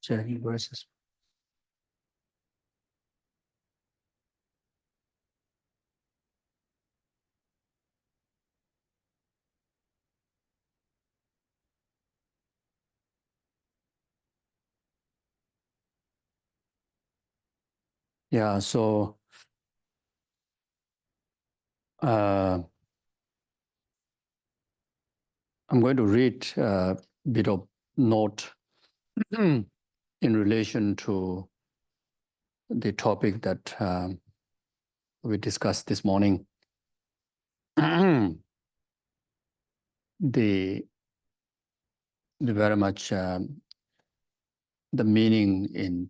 Checking verses. Yeah, so I'm going to read a bit of note in relation to the topic that we discussed this morning. the very much the meaning in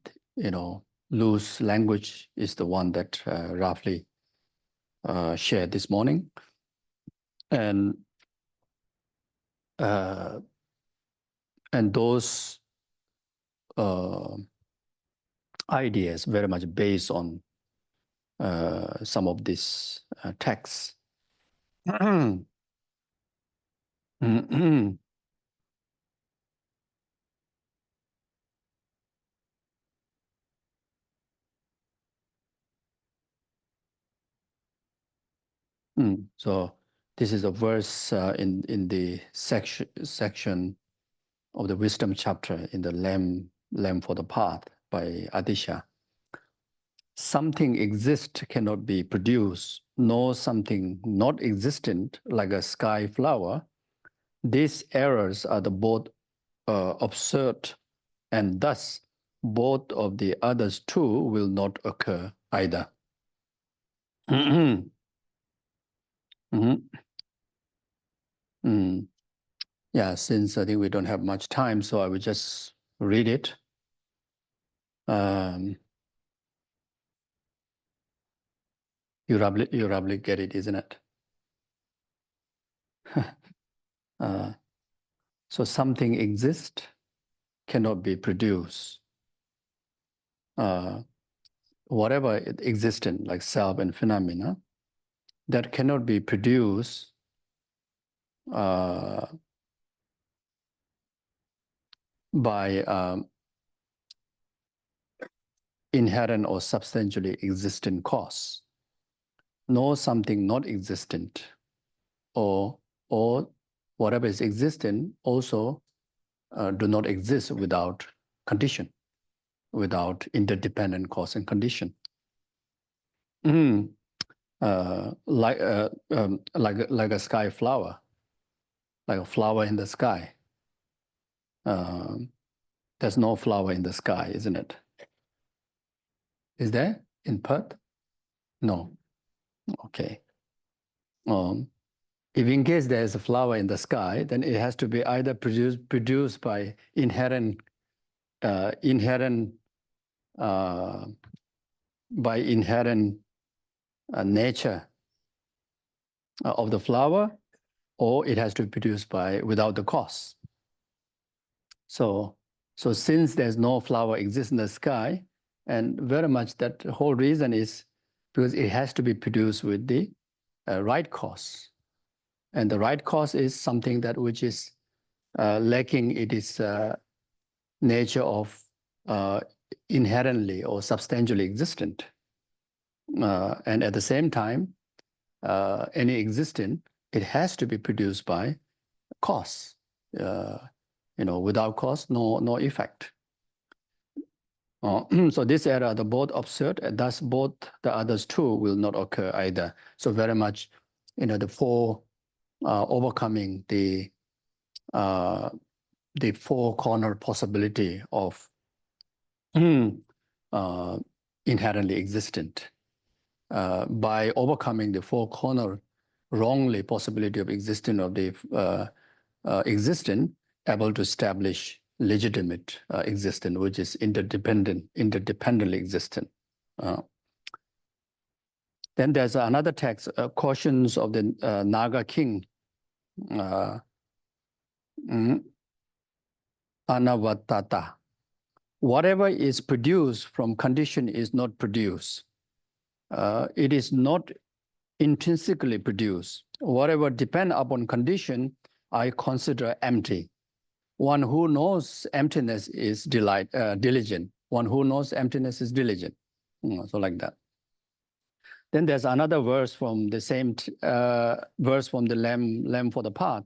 loose language is the one that roughly shared this morning, and those ideas very much based on some of these texts. So this is a verse in the section of the wisdom chapter in the Lamb for the Path by Adisha. Something exists cannot be produced, nor something not existent like a sky flower. These errors are the both absurd, and thus both of the others too will not occur either. Yeah, since I think we don't have much time, so I will just read it. You probably get it, isn't it? So something exists, cannot be produced. Whatever existent, like self and phenomena, that cannot be produced by inherent or substantially existent cause, nor something not existent, or whatever is existent also do not exist without condition, without interdependent cause and condition. Like a sky flower, like a flower in the sky. There's no flower in the sky, isn't it? Is there in Perth? No. Okay. If in case there's a flower in the sky, then it has to be either produced by inherent nature of the flower, or it has to be produced without the cause. So since there's no flower exists in the sky, and very much that whole reason is because it has to be produced with the right cause. And the right cause is something that which is lacking it is nature of inherently or substantially existent. And at the same time, any existent, it has to be produced by cause. Without cause, no effect. So this error, the both absurd, and thus both the others too will not occur either. So very much, the four overcoming the four corner possibility of inherently existent. By overcoming the four corner wrongly possibility of existence of the existent, able to establish legitimate existence, which is interdependently existent. Then there's another text, Cautions of the Naga King, Anavatata. Whatever is produced from condition is not produced. It is not intrinsically produced. Whatever depends upon condition, I consider empty. one who knows emptiness is diligent. One who knows emptiness is diligent. So like that. Then there's another verse from the same verse from the Lamb for the Path.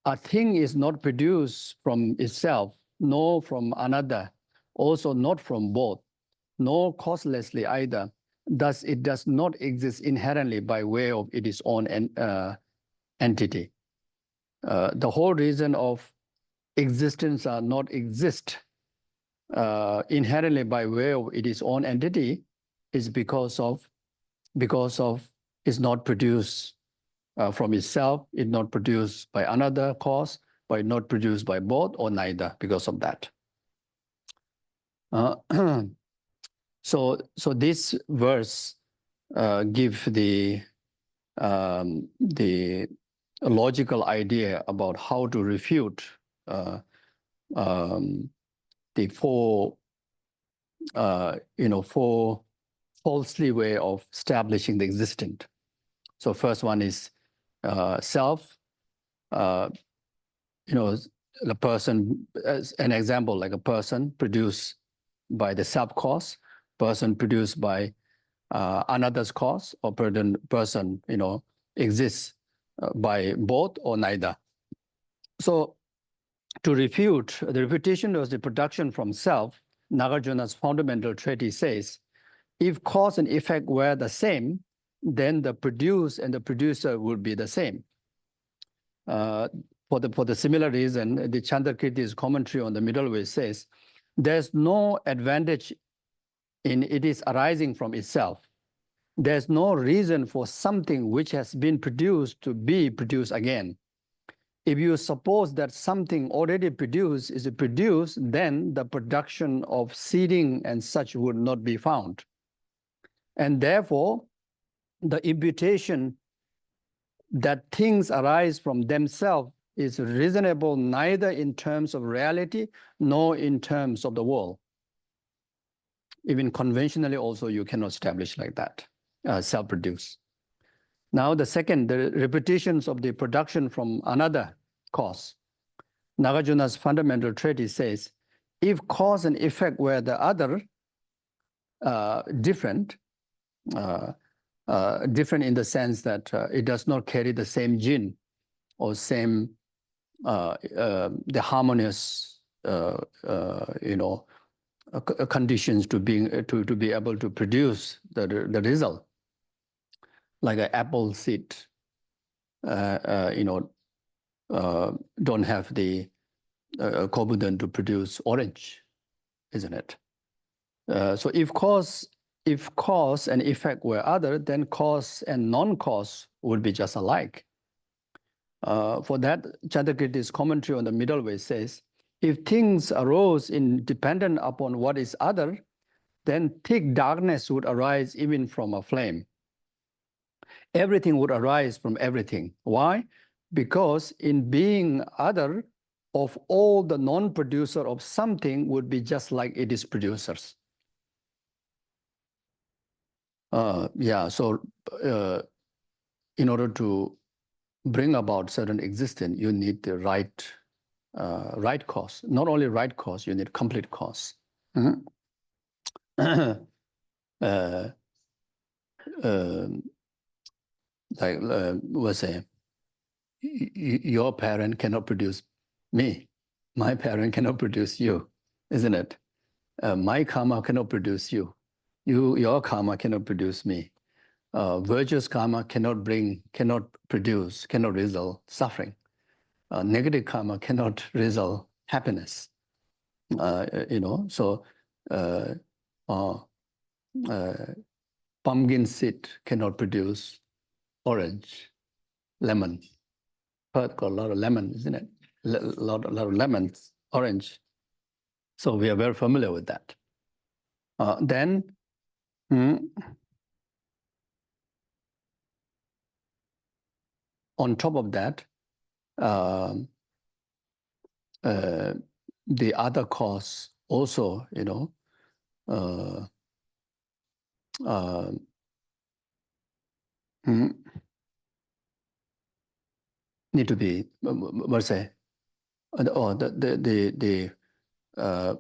A thing is not produced from itself, nor from another, also not from both, nor causelessly either. Thus, it does not exist inherently by way of its own entity. The whole reason of existence are not exist inherently by way of its own entity is because of it's not produced from itself, it's not produced by another cause, but it's not produced by both or neither because of that. So this verse gives the logical idea about how to refute the four falsely way of establishing the existent. So first one is self. The person, as an example, like a person produced by the self cause, person produced by another's cause, or person exists by both or neither. So to refute, the refutation was the production from self. Nagarjuna's fundamental treatise says, if cause and effect were the same, then the produced and the producer would be the same. For the similar reason, the Chandrakirti's commentary on the Middle Way says, there's no advantage in it is arising from itself. There's no reason for something which has been produced to be produced again. If you suppose that something already produced is produced, then the production of seeding and such would not be found. And therefore, the imputation that things arise from themselves is reasonable neither in terms of reality nor in terms of the world. Even conventionally also, you cannot establish like that, self-produce. Now the second, the repetitions of the production from another cause. Nagarjuna's fundamental treatise says, if cause and effect were the other, different in the sense that it does not carry the same gene or same the harmonious conditions to be able to produce the result, like an apple seed don't have the component to produce orange, isn't it? So if cause and effect were other, then cause and non-cause would be just alike. For that, Chandrakirti's commentary on the Middle Way says, if things arose independent upon what is other, then thick darkness would arise even from a flame. Everything would arise from everything. Why? Because in being other of all, the non-producer of something would be just like its producers. So in order to bring about certain existence, you need the right cause. Not only right cause, you need complete cause. We'll say, your parent cannot produce me. My parent cannot produce you, isn't it? My karma cannot produce you. Your karma cannot produce me. Virtuous karma cannot result suffering. Negative karma cannot result happiness. So pumpkin seed cannot produce orange, lemon. Got a lot of lemon, isn't it? A lot of lemons, orange. So we are very familiar with that. Then, on top of that, the other cause also, need to be, or the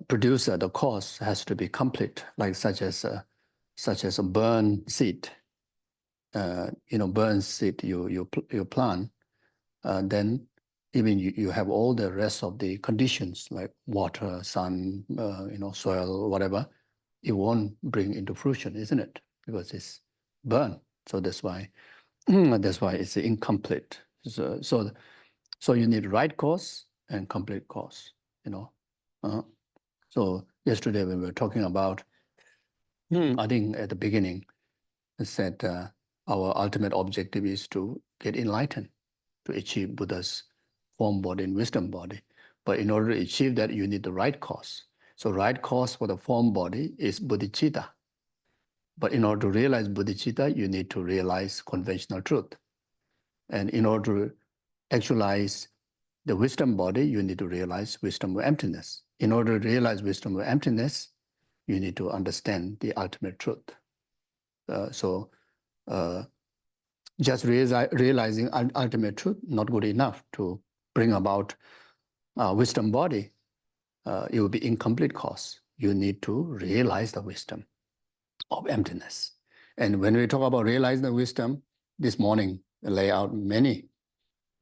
producer, the cause has to be complete, like such as a burn seed. Burn seed you plant, then even you have all the rest of the conditions like water, sun, soil, whatever, it won't bring into fruition, isn't it? Because it's burn. So that's why it's incomplete. So you need right cause and complete cause. So yesterday when we were talking about, I think at the beginning, I said our ultimate objective is to get enlightened, to achieve Buddha's form body and wisdom body. But in order to achieve that, you need the right cause. So right cause for the form body is bodhicitta. But in order to realize bodhicitta, you need to realize conventional truth. And in order to actualize the wisdom body, you need to realize wisdom of emptiness. In order to realize wisdom of emptiness, you need to understand the ultimate truth. So just realizing ultimate truth, not good enough to bring about wisdom body. It will be incomplete cause. You need to realize the wisdom of emptiness. And when we talk about realizing the wisdom, this morning I lay out many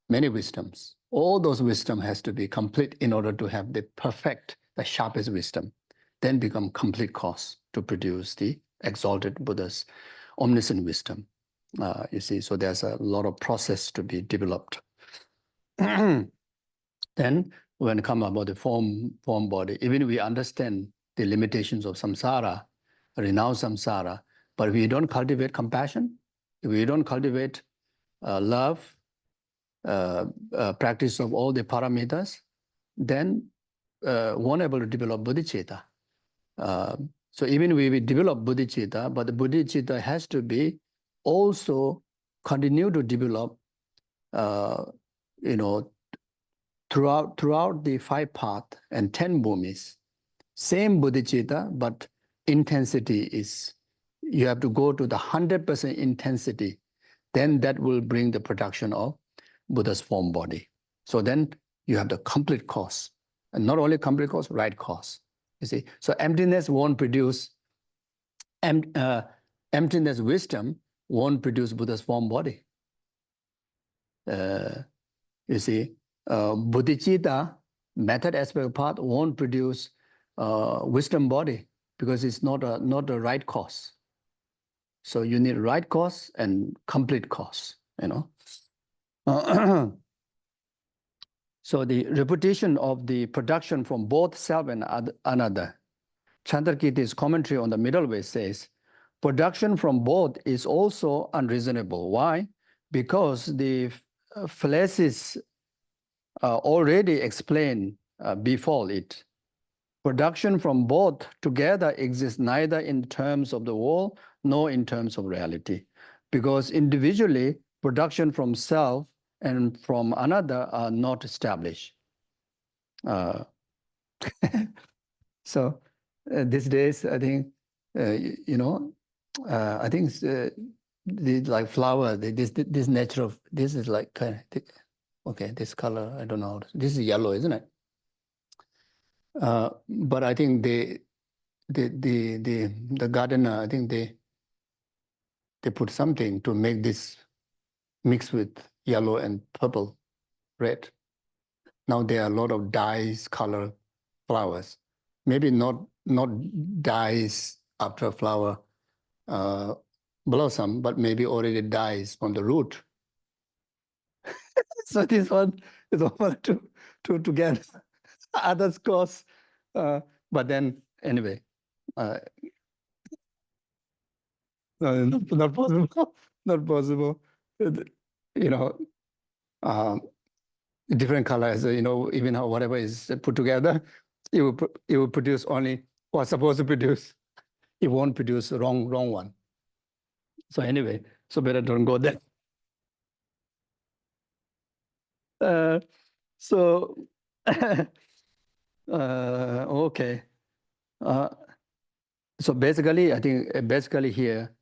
wisdoms. All those wisdom has to be complete in order to have the perfect, the sharpest wisdom, then become complete cause to produce the exalted Buddha's omniscient wisdom. You see, so there's a lot of process to be developed. Then when it comes about the form body, even we understand the limitations of samsara, renounce samsara, but if we don't cultivate compassion, if we don't cultivate love, practice of all the paramitas, then won't able to develop bodhicitta. So even we develop bodhicitta, but the bodhicitta has to be also continue to develop, throughout the 5 paths and 10 bhumis. Same bodhicitta, but intensity is, you have to go to the 100% intensity. Then that will bring the production of Buddha's form body. So then you have the complete cause. And not only complete cause, right cause. You see, so emptiness won't produce, emptiness wisdom won't produce Buddha's form body. You see, bodhicitta, method aspect path, won't produce wisdom body because it's not a right cause. So you need right cause and complete cause, So the repetition of the production from both self and another. Chandrakirti's commentary on the middle way says, production from both is also unreasonable. Why? Because the fallacies already explained before it. Production from both together exists neither in terms of the world nor in terms of reality. Because individually, production from self and from another are not established. So these days, I think, I think the like flower, this nature of, this is like kind of, okay, this color, I don't know. This is yellow, isn't it? But I think the gardener, I think they put something to make this mix with yellow and purple, red. Now there are a lot of dyes color flowers. Maybe not dyes after a flower blossom, but maybe already dyes from the root. So this one is over to get others cause, but then anyway, no, not possible, not possible. Different colors, even how whatever is put together, it will produce only what's supposed to produce. It won't produce the wrong one. So anyway, so better don't go there. So okay. So basically, I think here,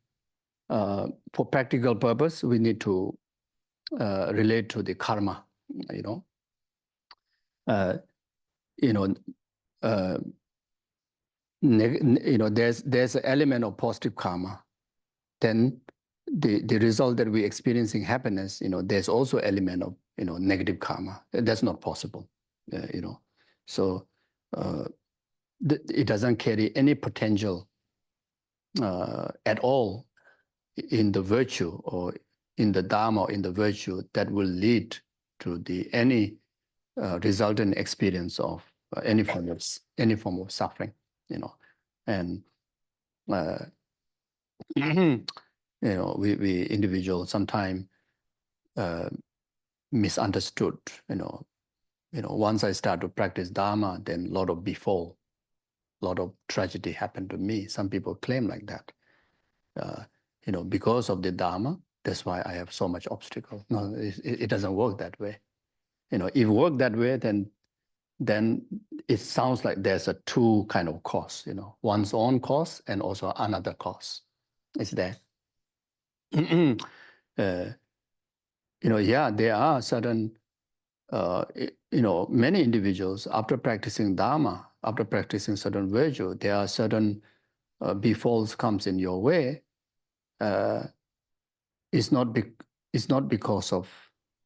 for practical purpose, we need to relate to the karma, you know, uh, there's an element of positive karma. Then the result that we're experiencing happiness, there's also element of, negative karma. That's not possible, So it doesn't carry any potential at all in the virtue or in the dharma or in the virtue that will lead to any resultant experience of any form of suffering, and we individuals sometimes misunderstood. Once I start to practice dharma, then a lot of befall, a lot of tragedy happened to me. Some people claim like that. Because of the dharma, that's why I have so much obstacle. No, it doesn't work that way. If it worked that way, then it sounds like there's a two kind of cause. One's own cause and also another cause. Is there? Yeah, there are certain, many individuals after practicing dharma, after practicing certain virtue, there are certain befalls comes in your way. It's not because of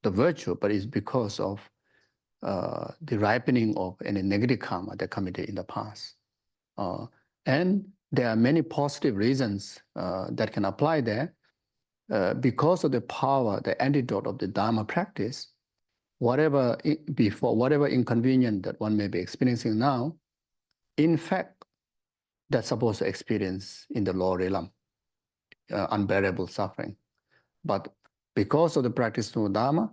the virtue, but it's because of the ripening of any negative karma that committed in the past. And there are many positive reasons that can apply there. Because of the power, the antidote of the Dharma practice, whatever inconvenience that one may be experiencing now, in fact, that's supposed to experience in the lower realm, unbearable suffering. But because of the practice of Dharma,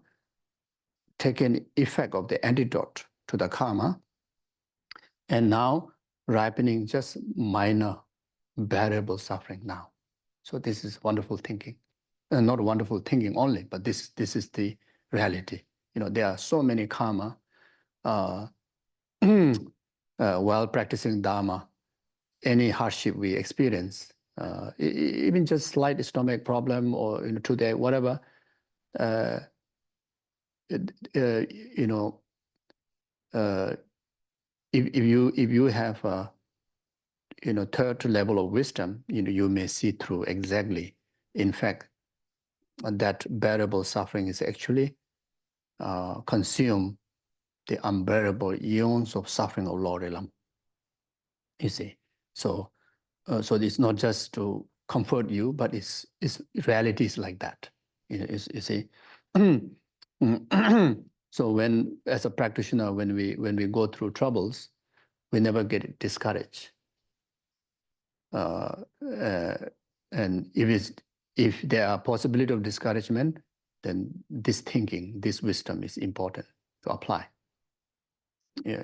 taking effect of the antidote to the karma, and now ripening just minor bearable suffering now. So this is wonderful thinking. Not wonderful thinking only, but this is the reality. There are so many karma while practicing Dharma. Any hardship we experience, even just slight stomach problem or today, whatever, if you have a third level of wisdom, you may see through exactly. In fact, that bearable suffering is actually consume the unbearable eons of suffering of lower realm. You see, so it's not just to comfort you, but it's reality is like that. You see. So when, as a practitioner, when we go through troubles, we never get discouraged. And if there are possibility of discouragement, then this thinking, this wisdom is important to apply. Yeah,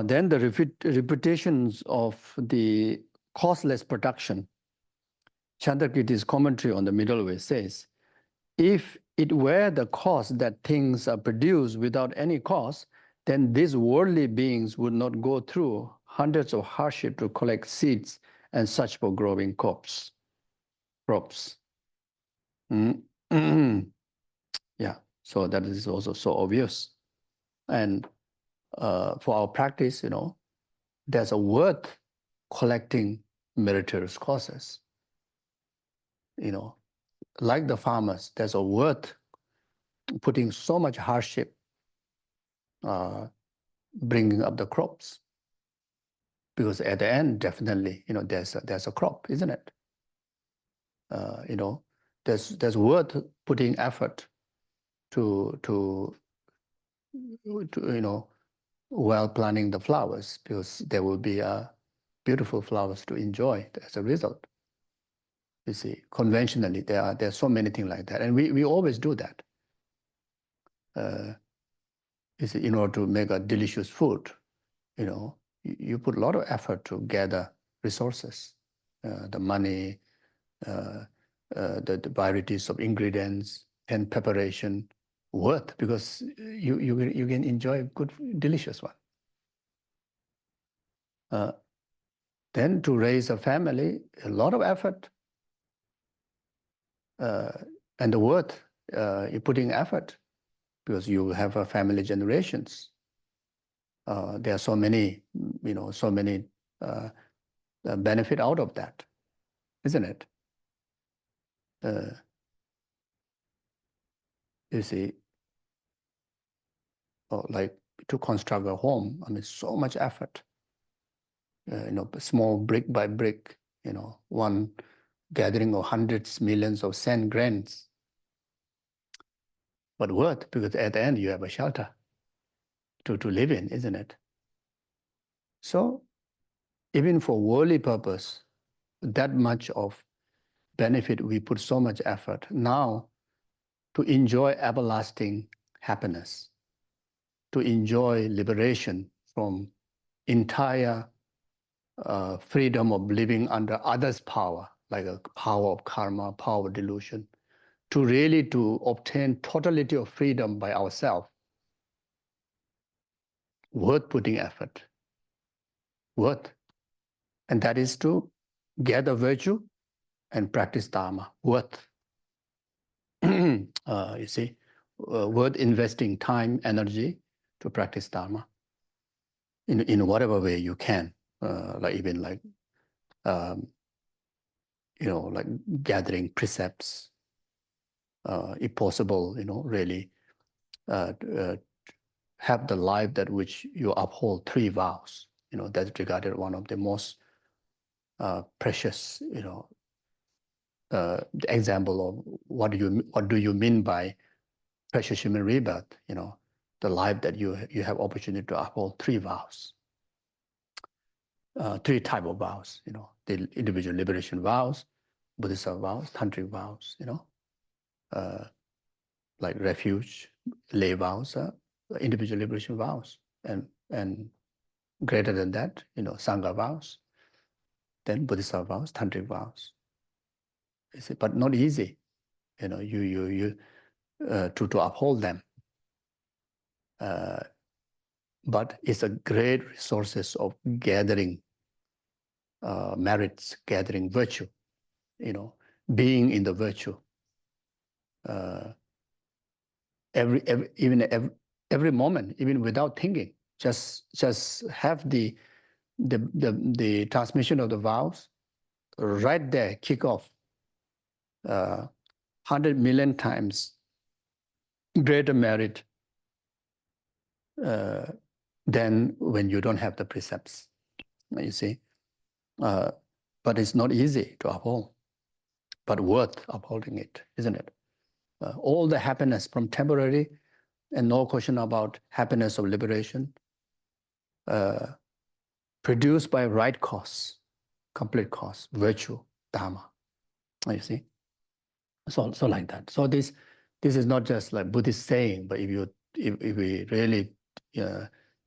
Then the reputations of the causeless production. Chandrakirti's commentary on the Middle Way says, if it were the cause that things are produced without any cause, then these worldly beings would not go through hundreds of hardships to collect seeds and such for growing crops. Yeah, so that is also so obvious. And for our practice, there's a worth collecting meritorious causes. Like the farmers, there's a worth putting so much hardship bringing up the crops, because at the end, definitely, there's a crop, isn't it? There's worth putting effort to while planting the flowers, because there will be beautiful flowers to enjoy as a result. You see, conventionally, there are so many things like that, and we always do that. You see, in order to make a delicious food, you put a lot of effort to gather resources, the money, the varieties of ingredients and preparation, worth, because you can enjoy a good, delicious one. Then to raise a family, a lot of effort, and the worth, you're putting effort because you have a family generations. There are so many, so many benefit out of that, isn't it? You see, like to construct a home, I mean, so much effort. Small brick by brick, one gathering of hundreds, millions of sand grains. But worth, because at the end you have a shelter to live in, isn't it? So even for worldly purpose, that much of benefit, we put so much effort. Now, to enjoy everlasting happiness, to enjoy liberation from entire freedom of living under others' power, like a power of karma, power of delusion, to really to obtain totality of freedom by ourselves, worth putting effort, worth. And that is to gather virtue and practice Dharma, worth. You see, worth investing time, energy to practice Dharma in whatever way you can, like even like, like gathering precepts, if possible, really have the life that which you uphold 3 vows. That's regarded one of the most precious, the example of what do you mean by precious human rebirth, the life that you have opportunity to uphold 3 vows, 3 type of vows, the individual liberation vows, Buddhist vows, tantric vows, like refuge, lay vows, individual liberation vows, and greater than that, Sangha vows, then Buddhist vows, tantric vows. But not easy, to uphold them. But it's a great resources of gathering merits, gathering virtue, being in the virtue. Every moment, even without thinking, just have the transmission of the vows right there, kick off 100 million times greater merit than when you don't have the precepts, you see. But it's not easy to uphold, but worth upholding it, isn't it? All the happiness from temporary, and no question about happiness of liberation, produced by right cause, complete cause, virtue, Dharma, you see. So like that. So this is not just like Buddhist saying, but if we really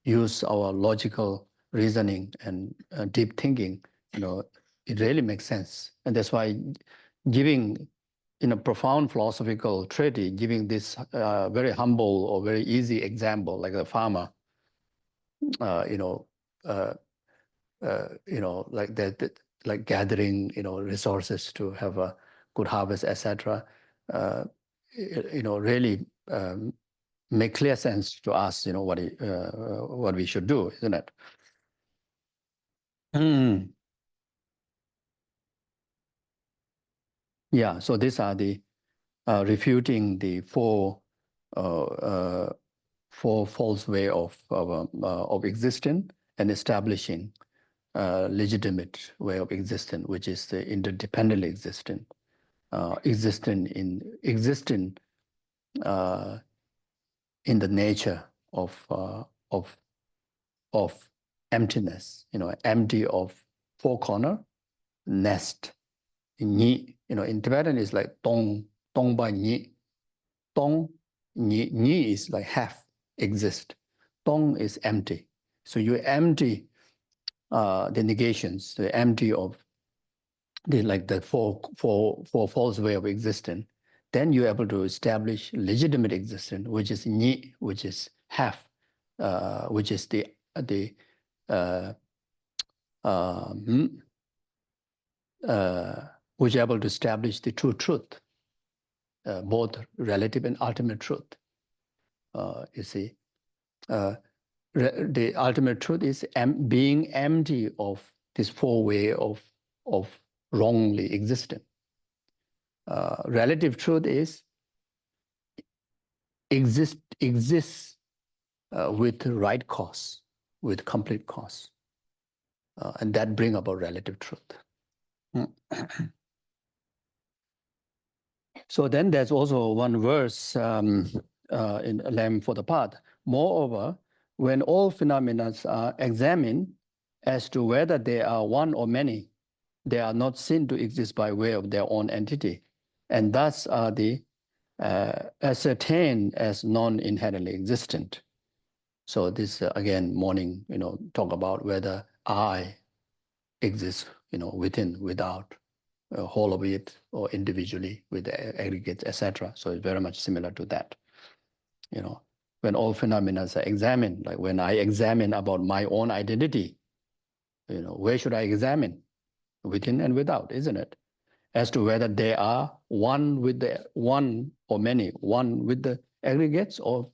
use our logical reasoning and deep thinking, it really makes sense. And that's why giving in a profound philosophical treatise, giving this very humble or very easy example, like a farmer, like that, like gathering, resources to have a good harvest, etc. Really make clear sense to us, what we should do, isn't it? Yeah. So these are the refuting the 4 false way of existence and establishing legitimate way of existence, which is the interdependent existence, existing in the nature of emptiness, empty of 4 corner, nest, ni, in Tibetan is like tong by ni. Tong, ni is like half exist. Tong is empty. So you empty the negations, the empty of the four false way of existence, then you're able to establish legitimate existence, which is ni, which is half, which is which is able to establish the true truth. both relative and ultimate truth. You see, the ultimate truth is being empty of this four way of wrongly existing. Relative truth is exists with right cause, with complete cause, and that bring about relative truth. So then there's also one verse in Lamb for the Path. Moreover, when all phenomena are examined as to whether they are one or many, they are not seen to exist by way of their own entity, and thus are the ascertained as non-inherently existent. So this again, morning, talk about whether I exist, within, without, whole of it, or individually with the aggregates, etc. So it's very much similar to that. When all phenomena are examined, like when I examine about my own identity, where should I examine? Within and without, isn't it? As to whether they are one with the one or many, one with the aggregates or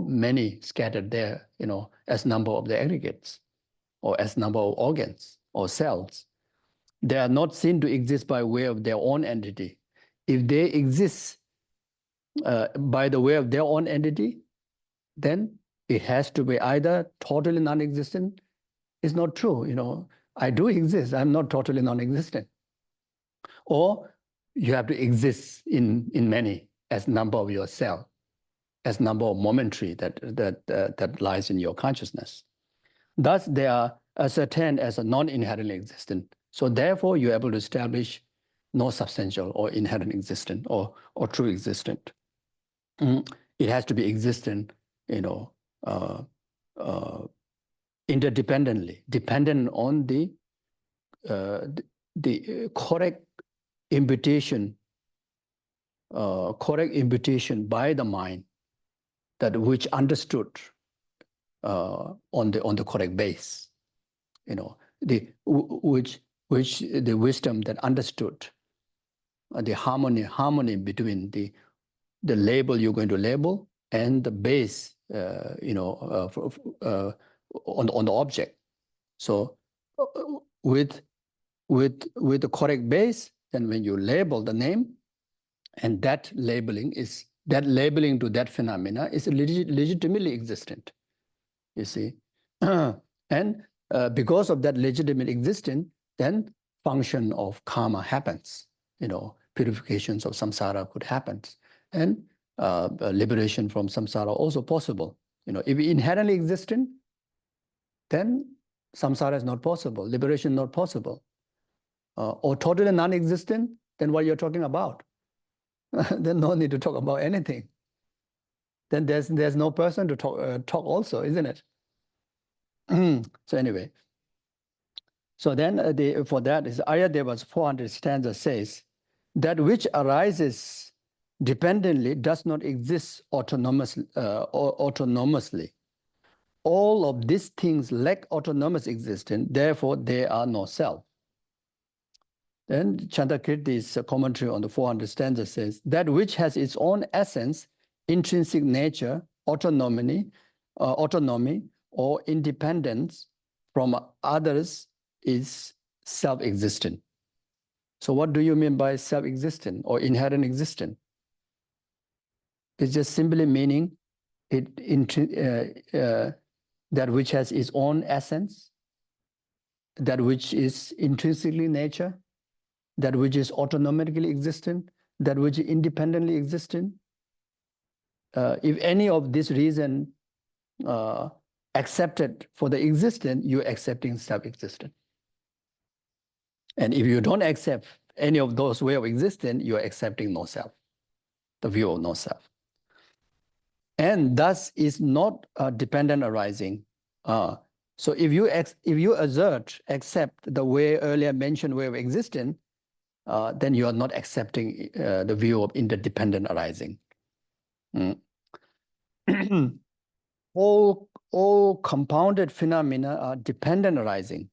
many scattered there, as number of the aggregates or as number of organs or cells. They are not seen to exist by way of their own entity. If they exist by the way of their own entity, then it has to be either totally non-existent. It's not true, I do exist, I'm not totally non-existent. Or you have to exist in many as number of your cell, as number of momentary that lies in your consciousness. Thus, they are ascertained as a non-inherently existent. So therefore, you're able to establish no substantial or inherent existent or true existent. It has to be existent, interdependently, dependent on the correct imputation by the mind, that which understood on the correct base, which the wisdom that understood the harmony between the label you're going to label and the base, on the object. So with the correct base, then when you label the name, and that labeling to that phenomena is legitimately existent, you see. And because of that legitimate existence, then function of karma happens, purifications of samsara could happen, and liberation from samsara also possible. If inherently existent, then samsara is not possible, liberation not possible. Or totally non-existent, then what you're talking about? Then no need to talk about anything. Then there's no person to talk also, isn't it? So anyway, so then for that is Ayadeva's 400 stanza says, that which arises dependently does not exist autonomously. All of these things lack autonomous existence, therefore they are no self. Then Chandrakirti's commentary on the 400 stanza says, that which has its own essence, intrinsic nature, autonomy, or independence from others is self-existent. So what do you mean by self-existent or inherent existent? It's just simply meaning that which has its own essence, that which is intrinsically nature, that which is autonomically existent, that which is independently existent. If any of this reason accepted for the existent, you're accepting self-existent. And if you don't accept any of those way of existence, you're accepting no self, the view of no self. And thus is not dependent arising. So if you accept the way earlier mentioned way of existence, then you are not accepting the view of interdependent arising. All compounded phenomena are dependent arising.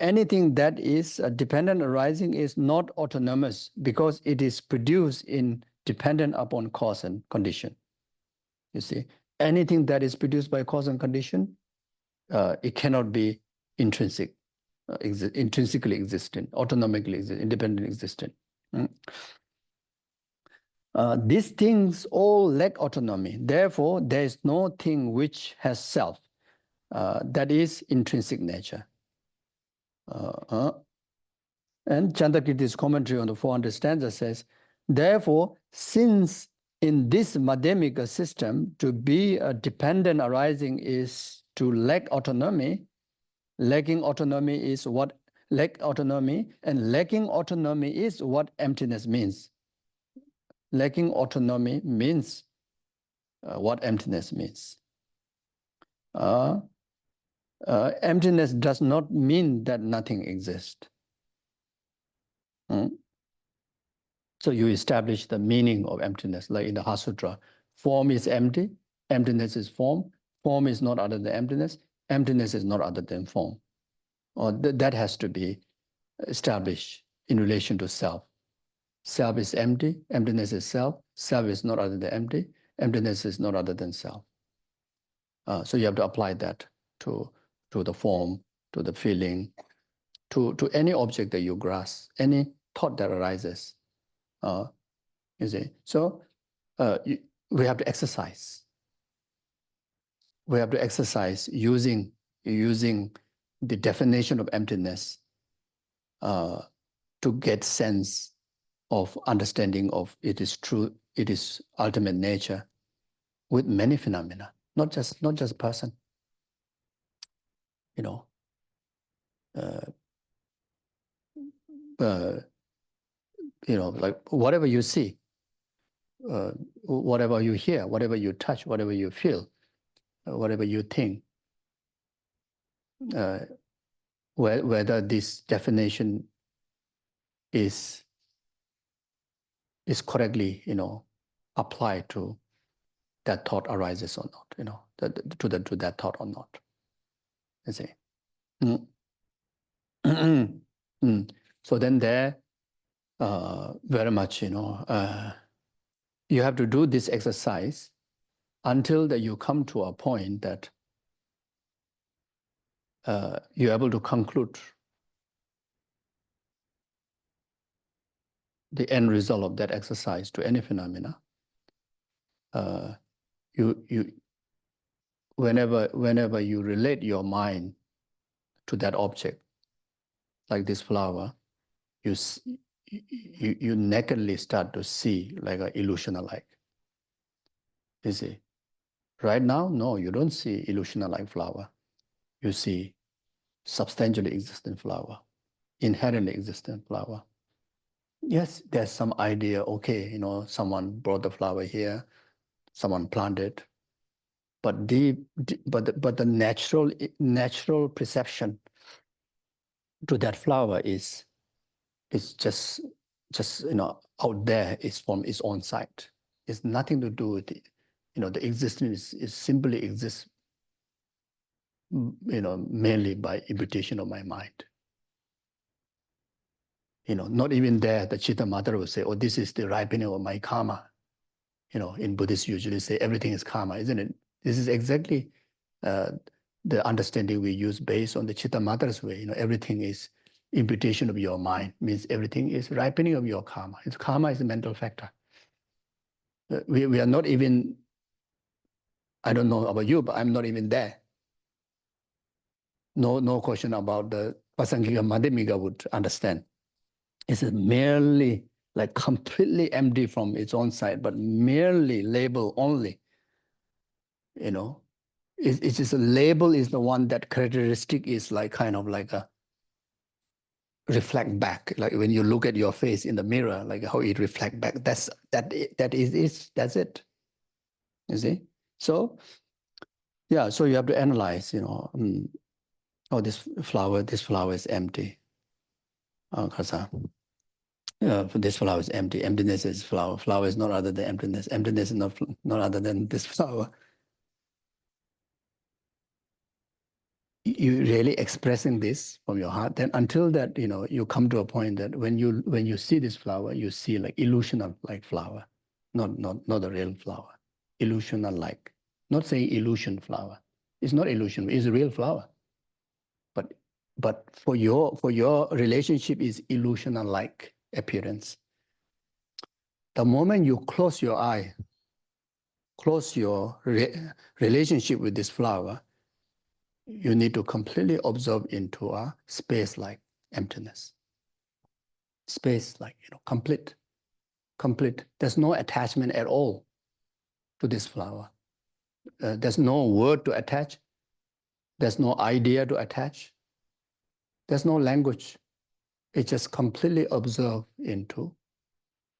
Anything that is dependent arising is not autonomous because it is produced in dependent upon cause and condition. You see, anything that is produced by cause and condition, it cannot be intrinsic, intrinsically existent, autonomically existent, independent existent. These things all lack autonomy. Therefore, there is no thing which has self. That is intrinsic nature. And Chandrakirti's commentary on the 400 stanza says, therefore, since in this Madhyamika system, to be a dependent arising is to lack autonomy, lacking autonomy is what lack autonomy, and lacking autonomy is what emptiness means. Lacking autonomy means what emptiness means. Emptiness does not mean that nothing exists. So you establish the meaning of emptiness, like in the Heart Sutra. Form is empty, emptiness is form. Form is not other than emptiness, emptiness is not other than form. Or that has to be established in relation to self. Self is empty, emptiness is self. Self is not other than empty, emptiness is not other than self. So you have to apply that to the form, to the feeling, to any object that you grasp, any thought that arises. You see, so we have to exercise. We have to exercise using the definition of emptiness to get sense of understanding of it is true, it is ultimate nature with many phenomena, not just person. You know, like whatever you see, whatever you hear, whatever you touch, whatever you feel, whatever you think, whether this definition is correctly, applied to that thought arises or not, to that thought or not. You see. So then there, very much, you have to do this exercise until that you come to a point that you're able to conclude the end result of that exercise to any phenomena. Whenever you relate your mind to that object, like this flower, you nakedly start to see like an illusion alike. You see, right now, no, you don't see illusion alike flower. You see substantially existent flower, inherently existent flower. Yes, there's some idea, okay, someone brought the flower here, someone planted, but the natural perception to that flower is just out there, is from its own side. It's nothing to do with it. The existence is simply exists, mainly by imputation of my mind. Not even there, the Chitta Matra will say, oh, this is the ripening of my karma. In Buddhists usually say everything is karma, isn't it? This is exactly the understanding we use based on the Chitta Matra's way. Everything is imputation of your mind, means everything is ripening of your karma. Karma is a mental factor. We are not even, I don't know about you, but I'm not even there. No question about the Pasangika Madhyamika would understand. It's merely like completely empty from its own side, but merely label only. It's just a label is the one that characteristic is like kind of like a reflect back, like when you look at your face in the mirror, like how it reflect back. That's it. You see? So yeah, so you have to analyze, oh, this flower is empty. This flower is empty. Emptiness is flower. Flower is not other than emptiness. Emptiness is not other than this flower. you really expressing this from your heart, then until that, you come to a point that when you see this flower, you see like illusion of like flower, not a real flower, illusional like. Not saying illusion flower. It's not illusion, it's a real flower. But for your relationship is illusional like appearance. The moment you close your eye, close your relationship with this flower, you need to completely observe into a space-like emptiness. Space-like, complete. There's no attachment at all to this flower. There's no word to attach. There's no idea to attach. There's no language. It's just completely observed into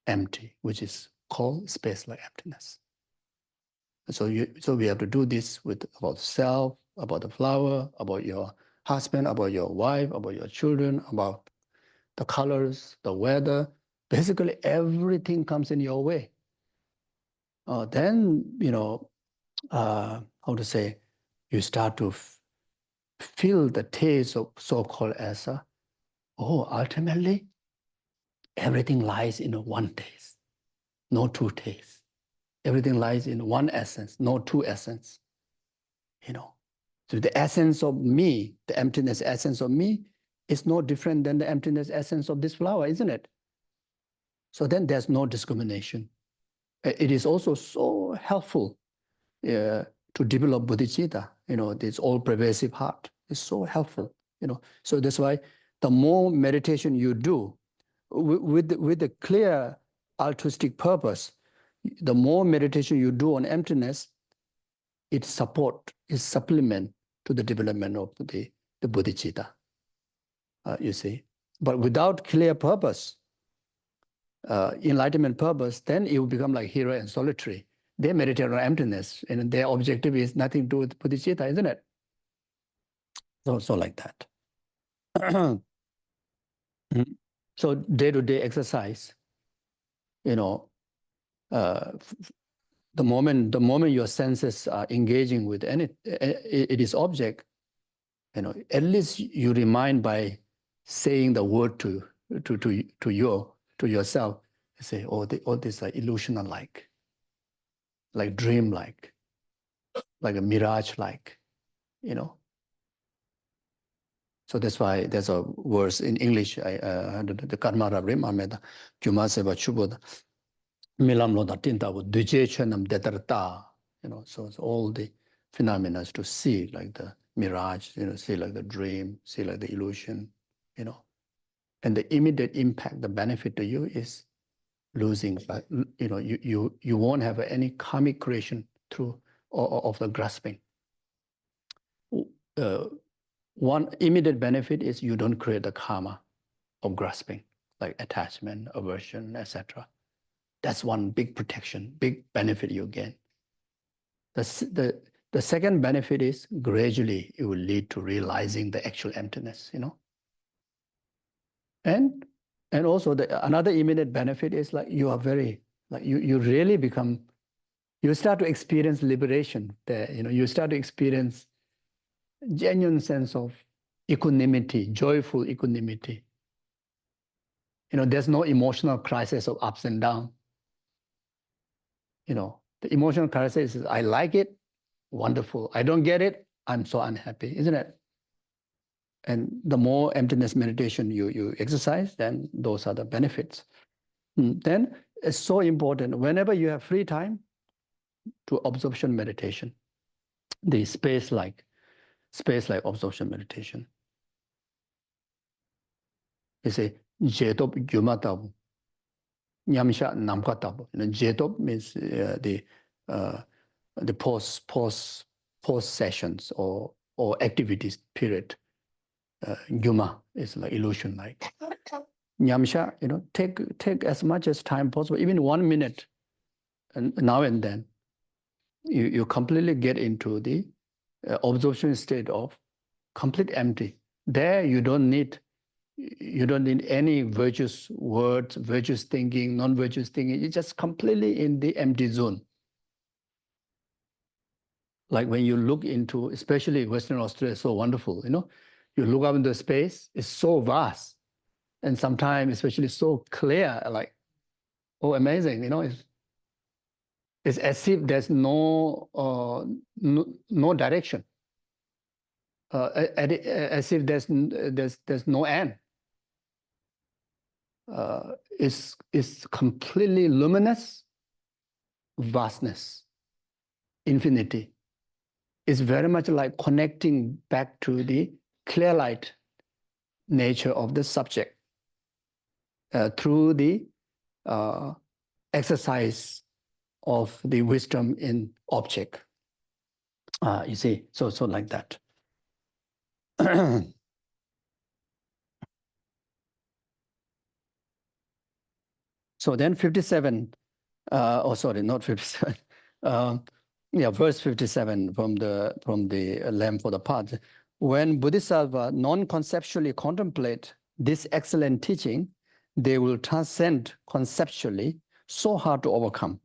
empty, which is called space-like emptiness. So we have to do this about self, about the flower, about your husband, about your wife, about your children, about the colors, the weather. Basically, everything comes in your way. Then, how to say, you start to feel the taste of so-called as ultimately, everything lies in one taste, no two tastes. Everything lies in one essence, no two essence. So the essence of me, the emptiness essence of me, is no different than the emptiness essence of this flower, isn't it? So then there's no discrimination. It is also so helpful to develop bodhicitta, this all-pervasive heart. It's so helpful, So that's why the more meditation you do with the clear altruistic purpose, the more meditation you do on emptiness, it supplement to the development of the bodhicitta, you see. But without clear purpose, enlightenment purpose, then it will become like hero and solitary. They meditate on emptiness, and their objective is nothing to do with bodhicitta, isn't it? So like that. So day-to-day exercise, the moment your senses are engaging with it is object, at least you remind by saying the word to yourself. You say, all this are illusional like dream like a mirage like, So that's why there's a verse in English, the karma rabrim ameda kyuma seva chuboda milam lo da tinta wo duje chenam detarta, so all the phenomena to see like the mirage, see like the dream, see like the illusion, and the immediate impact, the benefit to you is losing, you won't have any karmic creation through of the grasping. One immediate benefit is you don't create the karma of grasping, like attachment, aversion, etc. That's one big protection, big benefit you gain. The second benefit is gradually it will lead to realizing the actual emptiness, And also another immediate benefit is like you are very, like you really become, you start to experience liberation there, you start to experience genuine sense of equanimity, joyful equanimity. There's no emotional crisis of ups and downs. The emotional crisis is, I like it, wonderful. I don't get it, I'm so unhappy, isn't it? And the more emptiness meditation you exercise, then those are the benefits. Then it's so important, whenever you have free time, to absorption meditation, the space-like absorption meditation. You say, jetop gyumatabu, nyamsha namkatabu. Jetop means the post sessions or activities period. Gyuma is like illusion like. Nyamsha, take as much as time possible, even 1 minute, and now and then. You completely get into the absorption state of complete empty. There you don't need any virtuous words, virtuous thinking, non-virtuous thinking. You're just completely in the empty zone. Like when you look into, especially Western Australia, is so wonderful, you know, you look up into space, it's so vast, and sometimes especially so clear, like, oh, amazing, you know, it's as if there's no direction, as if there's no end. It's completely luminous, vastness, infinity. It's very much like connecting back to the clear light nature of the subject through the exercise of the wisdom in object. You see, so like that. So then 57, oh sorry, not 57. Yeah, verse 57 from the Lamb for the Path. When Bodhisattva non-conceptually contemplate this excellent teaching, they will transcend conceptually, so hard to overcome,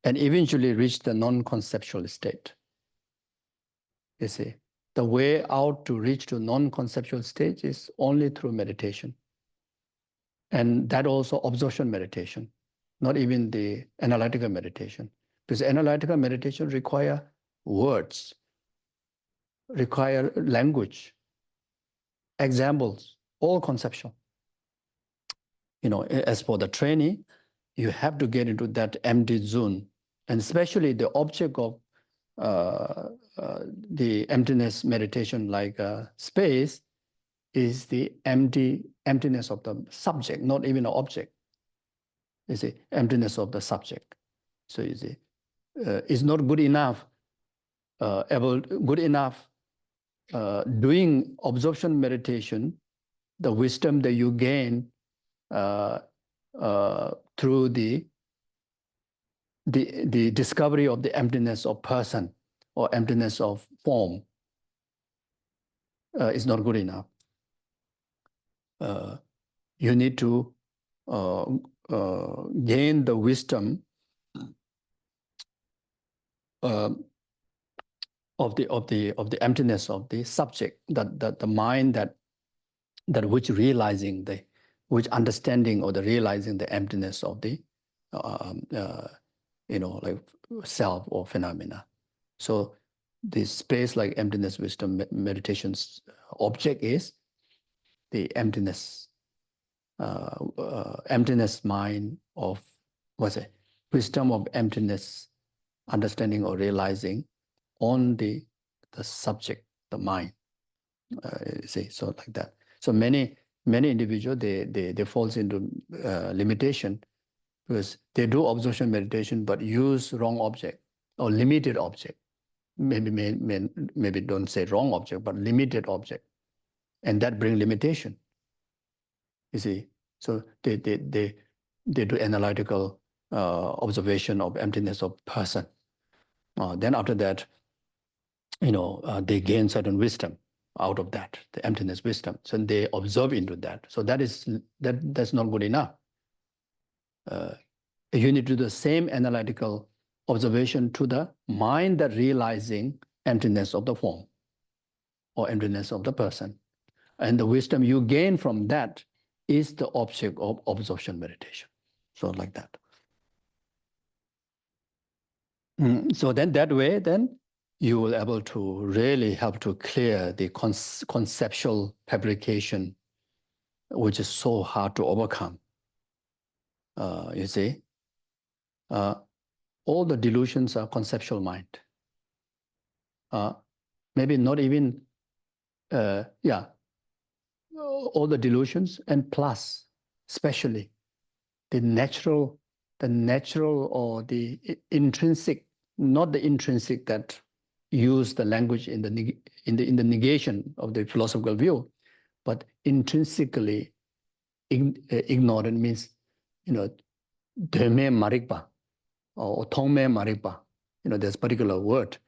and eventually reach the non-conceptual state. You see, the way out to reach to non-conceptual state is only through meditation. And that also absorption meditation, not even the analytical meditation. Because analytical meditation require words, require language, examples, all conceptual. You know, as for the training, you have to get into that empty zone, and especially the object of the emptiness meditation, like space, is the emptiness of the subject, not even an object. You see, emptiness of the subject. So you see, it's not good enough, doing absorption meditation, the wisdom that you gain through the discovery of the emptiness of person or emptiness of form is not good enough. You need to gain the wisdom of the emptiness of the subject, that the mind that which realizing which understanding or the realizing the emptiness of the you know, like self or phenomena. So this space like emptiness wisdom meditation's object is the emptiness mind of, what's it, wisdom of emptiness, understanding or realizing on the subject, the mind. See, so like that. So many individuals, they falls into limitation because they do absorption meditation but use wrong object or limited object. Maybe don't say wrong object, but limited object, and that brings limitation. You see, so they do analytical observation of emptiness of person. Then after that, you know, they gain certain wisdom out of that, the emptiness wisdom. So they observe into that. So that's not good enough. You need to do the same analytical observation to the mind that realizing emptiness of the form or emptiness of the person. And the wisdom you gain from that is the object of absorption meditation. So like that. So then that way, then you will be able to really help to clear the conceptual fabrication, which is so hard to overcome. You see, all the delusions are conceptual mind. Maybe not even, all the delusions, and plus, especially the natural or the intrinsic, not the intrinsic that use the language in the negation of the philosophical view, but intrinsically ignorant means, you know, deme marikpa or tongme marikpa. You know, there's particular word.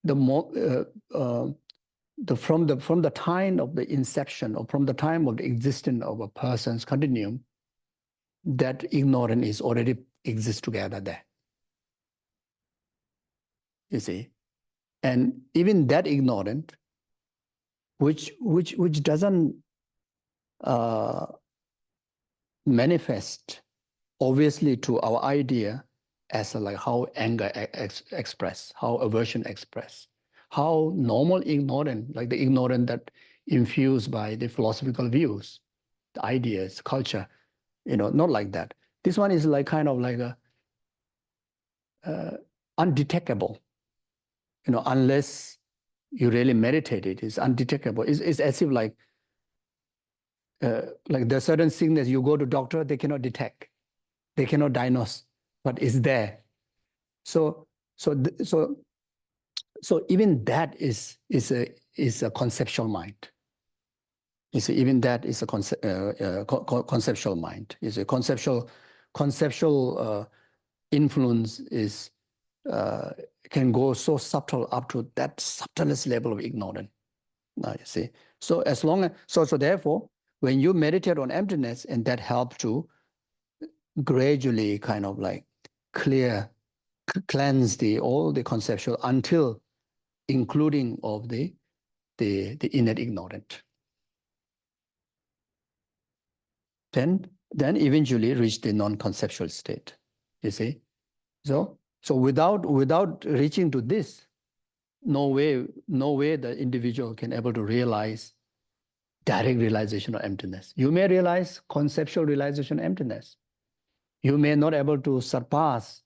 The more from the time of the inception or from the time of the existence of a person's continuum, that ignorance is already exists together there. you see. And even that ignorant, which doesn't manifest obviously to our idea as like how anger express, how aversion express, how normal ignorant, like the ignorant that infused by the philosophical views, the ideas, culture, not like that. This one is like kind of like a undetectable, unless you really meditate it, it's undetectable. It's as if like there's certain sickness, you go to doctor, they cannot detect, they cannot diagnose, but it's there. So even that is a conceptual mind. You see, even that is a conceptual mind. Is a conceptual influence is can go so subtle up to that subtlest level of ignorance. Now you see. So as long as so therefore, when you meditate on emptiness, and that helps to gradually kind of like cleanse all the conceptual until including of the innate ignorant. Then eventually reach the non-conceptual state. You see? So without reaching to this, no way the individual can able to realize direct realization of emptiness. You may realize conceptual realization of emptiness. You may not able to surpass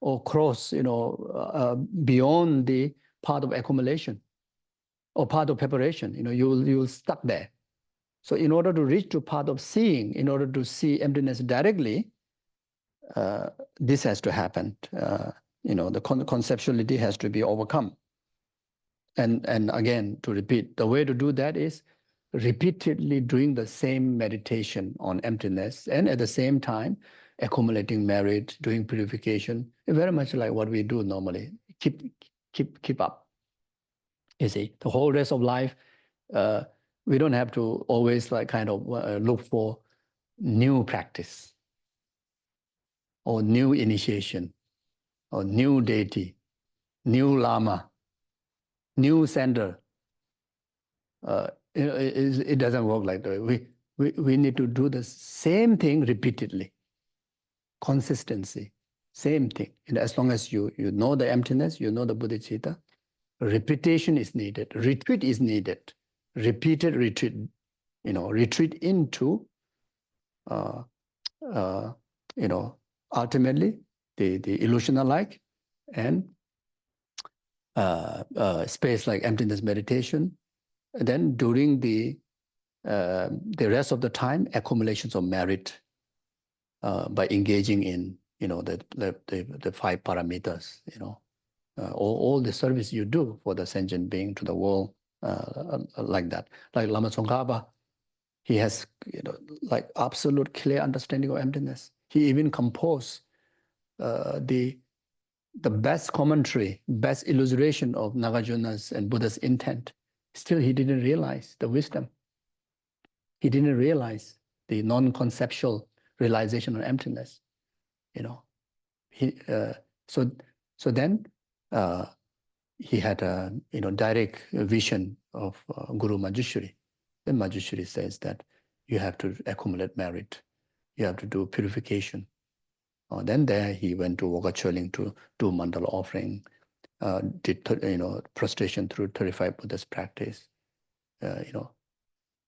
or cross, beyond the part of accumulation or part of preparation. You'll stuck there. So in order to reach to part of seeing, in order to see emptiness directly, this has to happen. The conceptuality has to be overcome. And again, to repeat, the way to do that is repeatedly doing the same meditation on emptiness, and at the same time accumulating merit, doing purification, very much like what we do normally. Keep up. You see, the whole rest of life, we don't have to always like kind of look for new practice or new initiation or new deity, new lama, new center. It doesn't work like that. We need to do the same thing repeatedly. Consistency, same thing. And as long as you know the emptiness, you know the bodhicitta, repetition is needed, retreat is needed, repeated retreat, retreat into, ultimately the illusion-alike and space like emptiness meditation. And then during the rest of the time, accumulations of merit by engaging in, the 5 parameters, all the service you do for the sentient being to the world, like that. Like Lama Tsongkhapa, he has, like absolute clear understanding of emptiness. He even composed the best commentary, best illustration of Nagarjuna's and Buddha's intent. Still, he didn't realize the wisdom. He didn't realize the non-conceptual realization of emptiness. So then he had a direct vision of Guru Manjushri. Then Manjushri says that you have to accumulate merit, you have to do purification. Then there he went to Wagacholing to do mandala offering, did prostration through 35 Buddhist practice.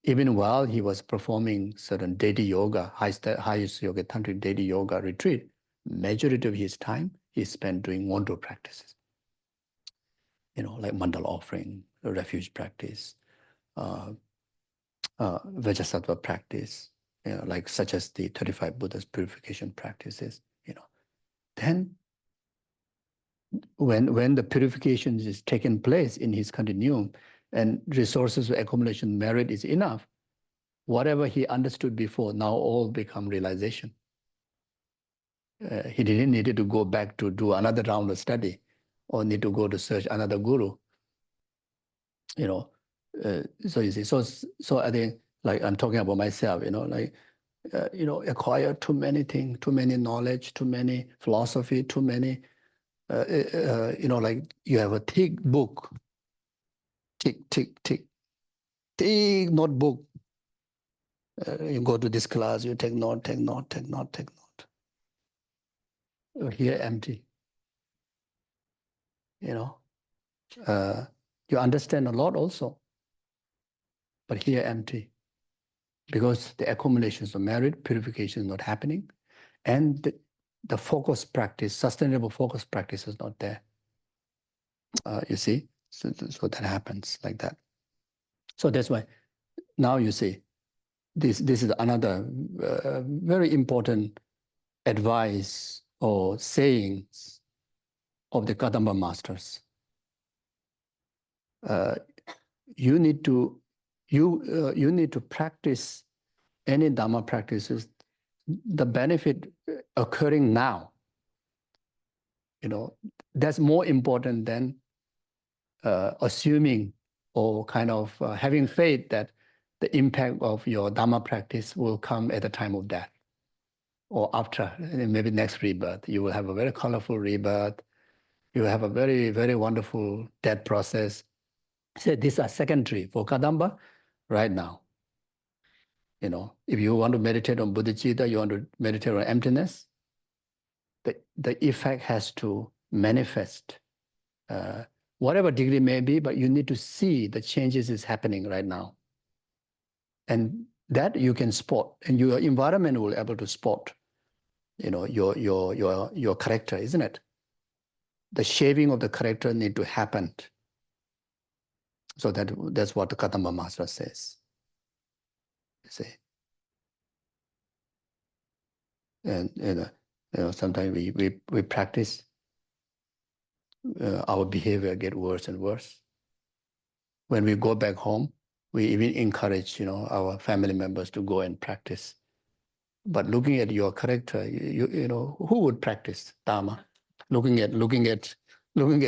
Even while he was performing certain deity yoga, highest yoga, tantric deity yoga retreat, majority of his time he spent doing wando practices. Like mandala offering, refuge practice, Bodhisattva practice, like such as the 35 Buddhist purification practices. Then when the purification is taking place in his continuum and resources of accumulation merit is enough, whatever he understood before now all become realization. He didn't need to go back to do another round of study or need to go to search another guru. So you see, so I think, like I'm talking about myself, acquire too many things, too many knowledge, too many philosophy, too many like you have a thick book, thick notebook. You go to this class, you take note. Here empty. You understand a lot also, but here empty, because the accumulations of merit, purification is not happening, and the focus practice, sustainable focus practice is not there. You see, so that happens like that. So that's why now you see, this is another very important advice or sayings of the Kadamba masters. You need to practice any Dhamma practices, the benefit occurring now. That's more important than assuming or kind of having faith that the impact of your Dhamma practice will come at the time of death or after, maybe next rebirth. You will have a very colorful rebirth. You have a very, very wonderful death process. So these are secondary for Kadamba right now. If you want to meditate on bodhicitta, you want to meditate on emptiness, the effect has to manifest, whatever degree may be, but you need to see the changes is happening right now. And that you can spot, and your environment will be able to spot, your character, isn't it? The shaping of the character need to happen. So that's what the Kadamba Master says. You see. And sometimes we practice, our behavior get worse and worse. When we go back home, we even encourage our family members to go and practice. But looking at your character, who would practice Dhamma? Looking at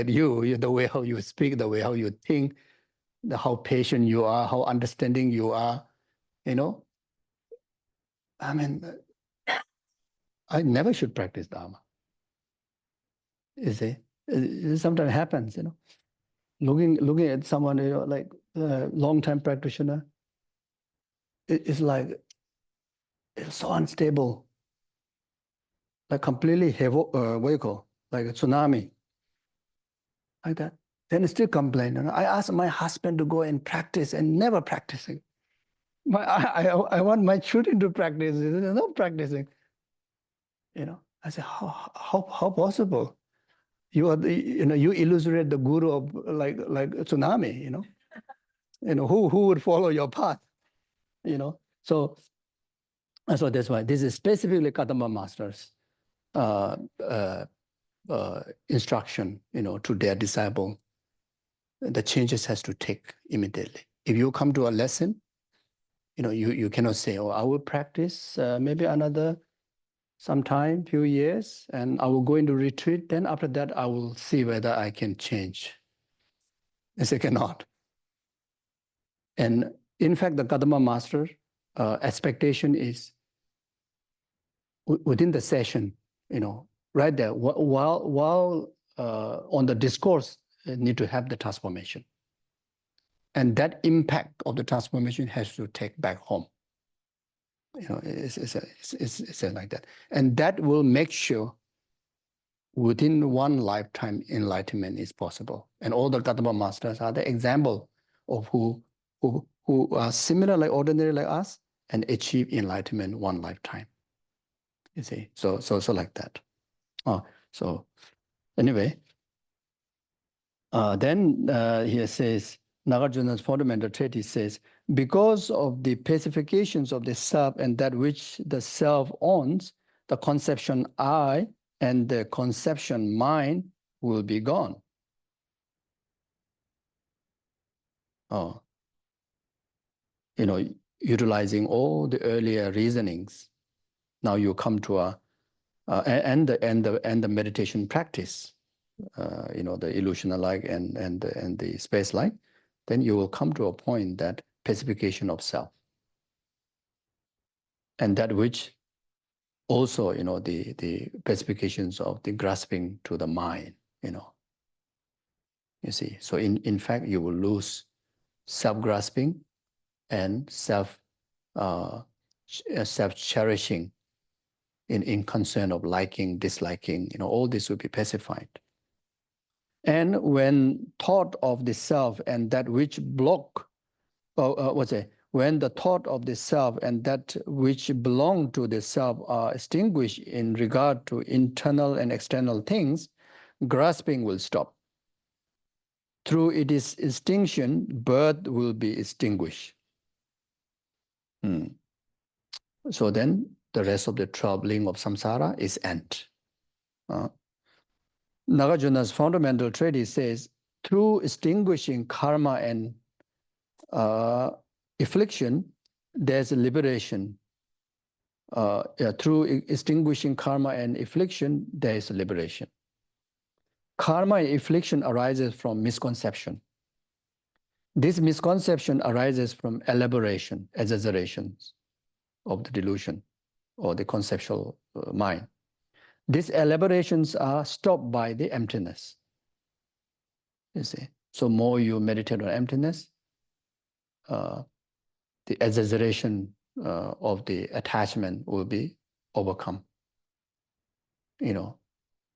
you, the way how you speak, the way how you think, how patient you are, how understanding you are, I mean, I never should practice Dhamma. You see, it sometimes happens, looking at someone, like a long-time practitioner, it's like, it's so unstable, like completely vehicle, like a tsunami, like that. Then still complain. I asked my husband to go and practice and never practicing. I want my children to practice, they're not practicing. I said, how possible? You are you illustrate the guru of like a tsunami, who would follow your path, So that's why this is specifically Kadamba Masters instruction, to their disciple. The changes has to take immediately. If you come to a lesson, you cannot say, I will practice maybe another sometime, few years, and I will go into retreat. Then after that, I will see whether I can change. They say cannot. And in fact, the Kadamba Master expectation is within the session, right there, while on the discourse, need to have the transformation. And that impact of the transformation has to take back home. It's like that. And that will make sure within one lifetime enlightenment is possible. And all the Kadamba Masters are the example of who are similar, like ordinary like us, and achieve enlightenment one lifetime. You see, so like that. So anyway, then here says, Nagarjuna's fundamental treatise says, because of the pacifications of the self and that which the self owns, the conception I and the conception mind will be gone. Utilizing all the earlier reasonings, now you come to and the meditation practice, the illusion-alike and the space-like, then you will come to a point that pacification of self, and that which also, the pacifications of the grasping to the mind, you know. You see, so in fact, you will lose self-grasping and self-cherishing in concern of liking, disliking, you know, all this will be pacified. And when thought of the self and that which block, when the thought of the self and that which belong to the self are extinguished in regard to internal and external things, grasping will stop. Through its extinction, birth will be extinguished. So then the rest of the troubling of samsara is end. Nagarjuna's fundamental treatise says, through extinguishing karma and affliction, there's a liberation. Through extinguishing karma and affliction, there is a liberation. Karma and affliction arises from misconception. This misconception arises from elaboration, exaggerations of the delusion or the conceptual mind. These elaborations are stopped by the emptiness. You see, so more you meditate on emptiness, the exaggeration of the attachment will be overcome. You know,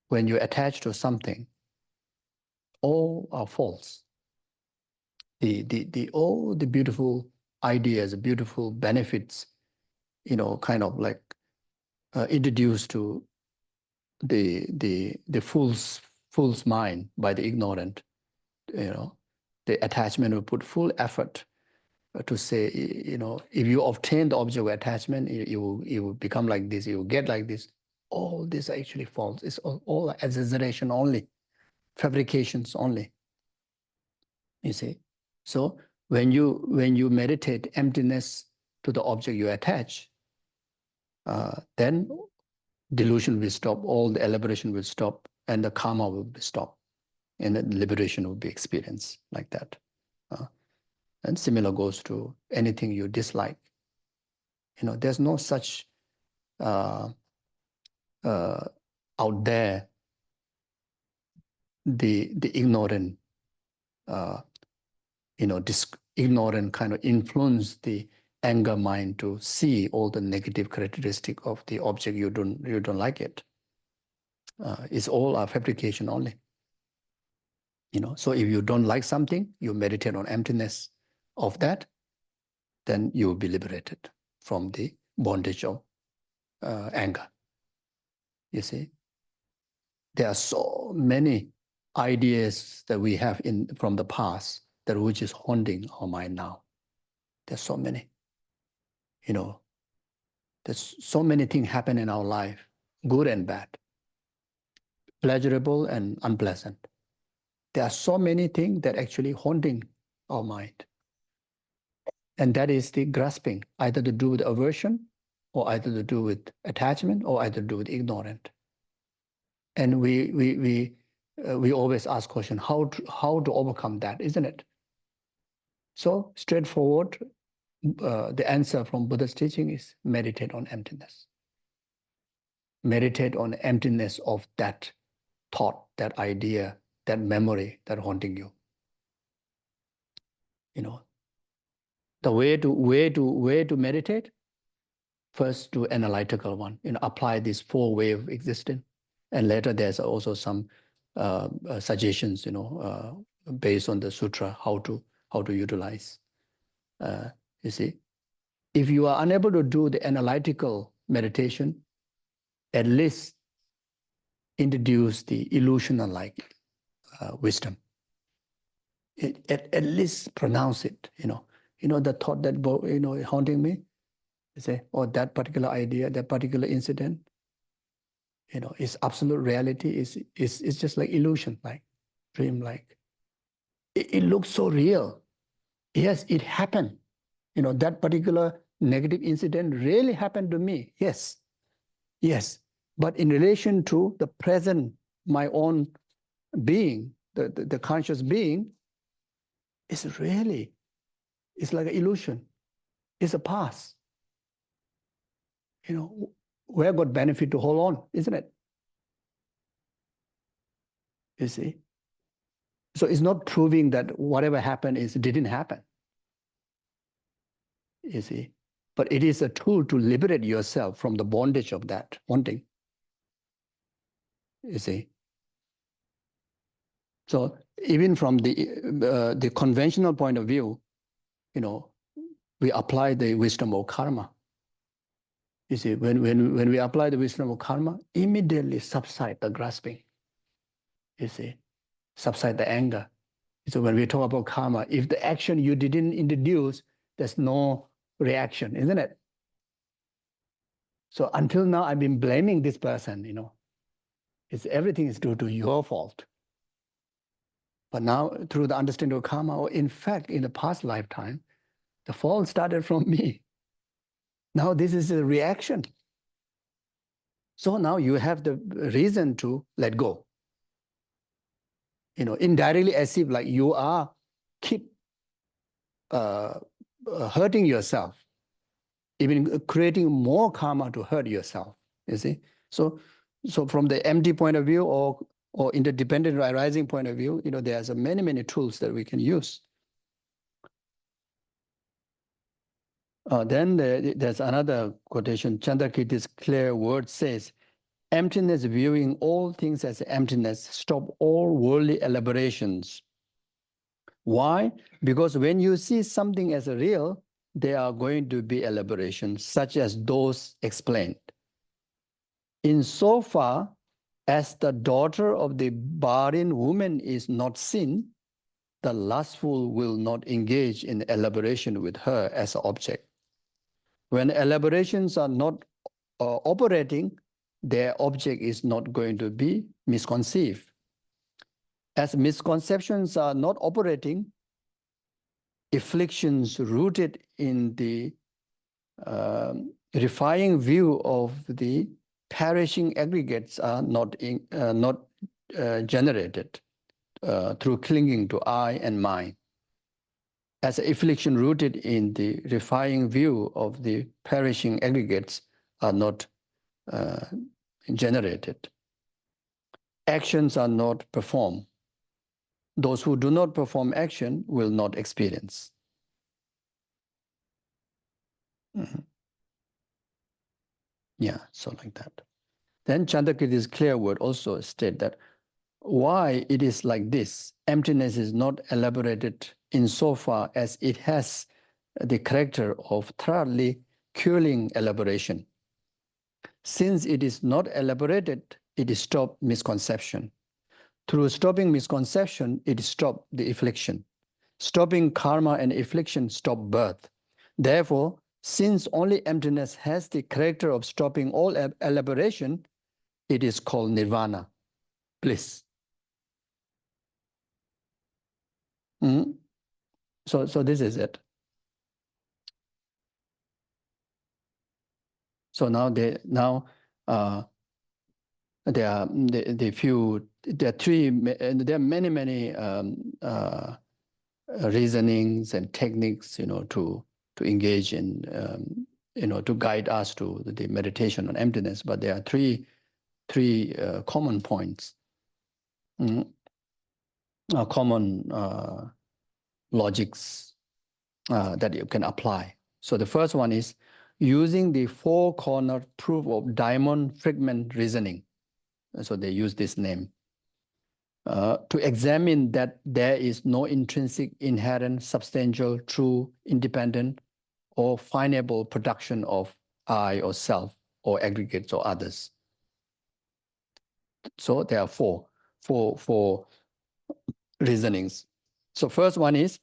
when you attach to something, all are false. All the beautiful ideas, the beautiful benefits, you know, kind of like introduced to the fool's mind by the ignorant. You know, the attachment will put full effort to say, you know, if you obtain the object of attachment, you will become like this, you will get like this. All this are actually false. It's all exaggeration only, fabrications only. You see, so when you meditate emptiness to the object you attach, then delusion will stop, all the elaboration will stop, and the karma will be stopped, and then liberation will be experienced like that. And similar goes to anything you dislike. You know, there's no such out there the ignorant, you know, ignorant kind of influence the anger mind to see all the negative characteristic of the object you don't like it. It's all a fabrication only. You know, so if you don't like something, you meditate on emptiness of that, then you will be liberated from the bondage of anger. You see, there are so many ideas that we have from the past that which is haunting our mind now. There's so many. You know, there's so many things happen in our life, good and bad, pleasurable and unpleasant. There are so many things that actually haunting our mind. And that is the grasping, either to do with aversion, or either to do with attachment, or either to do with ignorance. And we always ask question, how to overcome that, isn't it? So straightforward, the answer from Buddha's teaching is meditate on emptiness. Meditate on emptiness of that thought, that idea, that memory that haunting you. You know, the way to meditate, first do analytical one, you know, apply this 4 way of existence, and later there's also some suggestions, you know, based on the sutra, how to utilize. You see, if you are unable to do the analytical meditation, at least introduce the illusional-like wisdom. At least pronounce it. You know the thought that haunting me. You say, oh, that particular idea, that particular incident, you know, is absolute reality. Is just like illusion, like dream-like. It looks so real. Yes, it happened. You know, that particular negative incident really happened to me. Yes. But in relation to the present, my own being, the conscious being, it's like an illusion. It's a past. You know, where got benefit to hold on, isn't it? you see. So it's not proving that whatever happened didn't happen, you see. But it is a tool to liberate yourself from the bondage of that wanting, you see. So even from the conventional point of view, you know, we apply the wisdom of karma. You see, when we apply the wisdom of karma, immediately subside the grasping, you see, subside the anger. So when we talk about karma, if the action you didn't introduce, there's no reaction, isn't it? So until now, I've been blaming this person, you know. Everything is due to your fault. But now, through the understanding of karma, or in fact, in the past lifetime, the fault started from me. Now this is a reaction. So now you have the reason to let go. You know, indirectly as if like you are keep hurting yourself, even creating more karma to hurt yourself, you see. So from the empty point of view or interdependent arising point of view, you know, there's many tools that we can use. Then there's another quotation. Chandrakirti's clear word says, emptiness viewing all things as emptiness, stop all worldly elaborations. Why? Because when you see something as real, there are going to be elaborations such as those explained. Insofar as the daughter of the barren woman is not seen, the lustful will not engage in elaboration with her as an object. When elaborations are not operating, their object is not going to be misconceived. As misconceptions are not operating, afflictions rooted in the refining view of the perishing aggregates are not generated through clinging to I and mine. As affliction rooted in the refining view of the perishing aggregates are not generated. Actions are not performed. Those who do not perform action will not experience. Mm-hmm. Yeah, so like that. Then Chandrakirti's clear word also state that why it is like this. Emptiness is not elaborated insofar as it has the character of thoroughly curing elaboration. Since it is not elaborated, it stops misconception. Through stopping misconception, it stops the affliction. Stopping karma and affliction stop birth. Therefore, since only emptiness has the character of stopping all elaboration, it is called nirvana, bliss. Mm-hmm. So this is it. So now there are many reasonings and techniques, you know, to engage in, you know, to guide us to the meditation on emptiness. But there are three common points, common logics that you can apply. So the first one is using the four-cornered proof of diamond fragment reasoning. So they use this name to examine that there is no intrinsic, inherent, substantial, true, independent, or finable production of I or self or aggregates or others. So there are four reasonings. So first one is,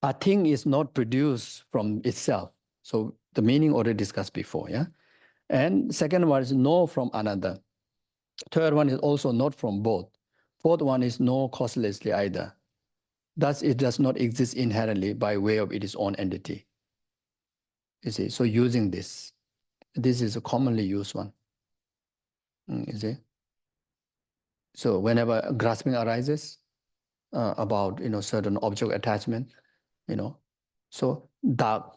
a thing is not produced from itself. So the meaning already discussed before, yeah? And second one is no from another. Third one is also not from both. Fourth one is no causelessly either. Thus, it does not exist inherently by way of its own entity. You see, so using this is a commonly used one. You see? So whenever grasping arises about, you know, certain object attachment, you know, so dark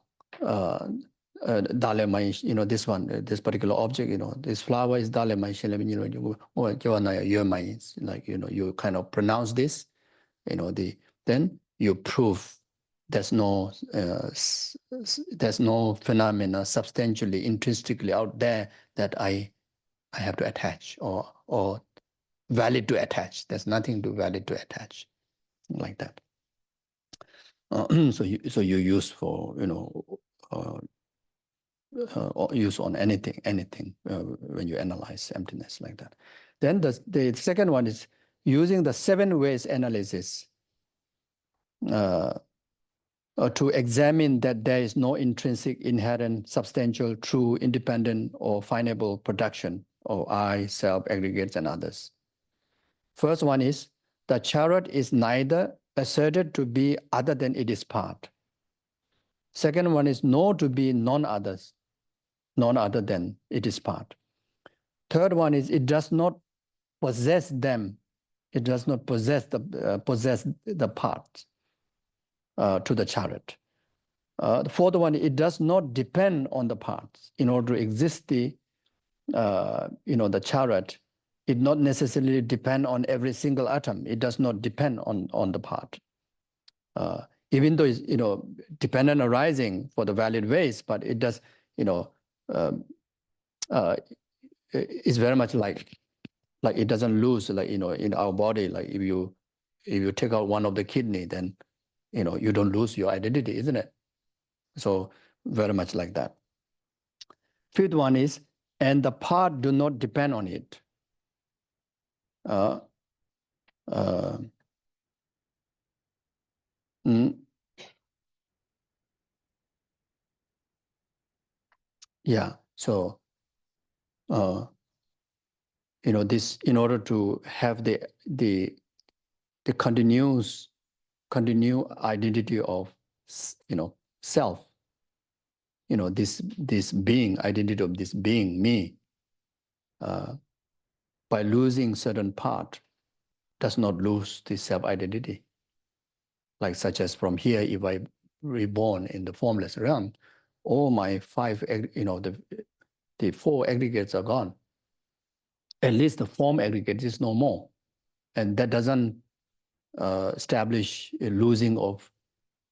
Dale mai, this one, this particular object, this flower is Dale mai Shelem, like, you kind of pronounce this, then you prove there's no phenomena substantially, intrinsically out there that I have to attach or valid to attach. There's nothing to valid to attach, like that. So you use for use on anything when you analyze emptiness, like that. Then the second one is using the 7 ways analysis to examine that there is no intrinsic, inherent, substantial, true, independent, or findable production of I, self, aggregates, and others. First one is the chariot is neither asserted to be other than it is part. Second one is know to be none other than it is part. Third one is it does not possess them. It does not possess the parts to the chariot. The fourth one, it does not depend on the parts in order to exist. The chariot, it not necessarily depend on every single atom. It does not depend on the part. Even though it's dependent arising for the valid ways, but it does it's very much like it doesn't lose, like in our body. Like if you take out one of the kidney, then you don't lose your identity, isn't it? So very much like that. Fifth one is, and the part do not depend on it. Yeah. So this, in order to have the continued identity of self, this being, identity of this being, me, by losing certain part, does not lose the self-identity. Like such as from here, if I reborn in the formless realm, all my 5, the 4 aggregates are gone. At least the form aggregate is no more. And that doesn't establish a losing of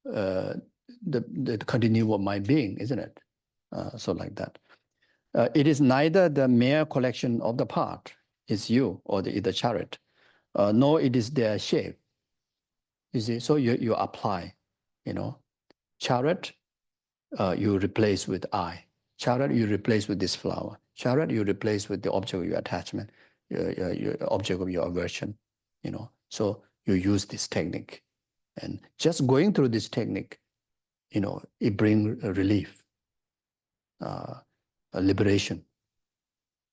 the continuum of my being, isn't it? So like that. It is neither the mere collection of the part, is you, or the chariot, nor it is their shape. You see, so you apply, chariot, you replace with I. Chariot, you replace with this flower. Chariot, you replace with the object of your attachment, your object of your aversion, So you use this technique. And just going through this technique, it brings a relief, a liberation,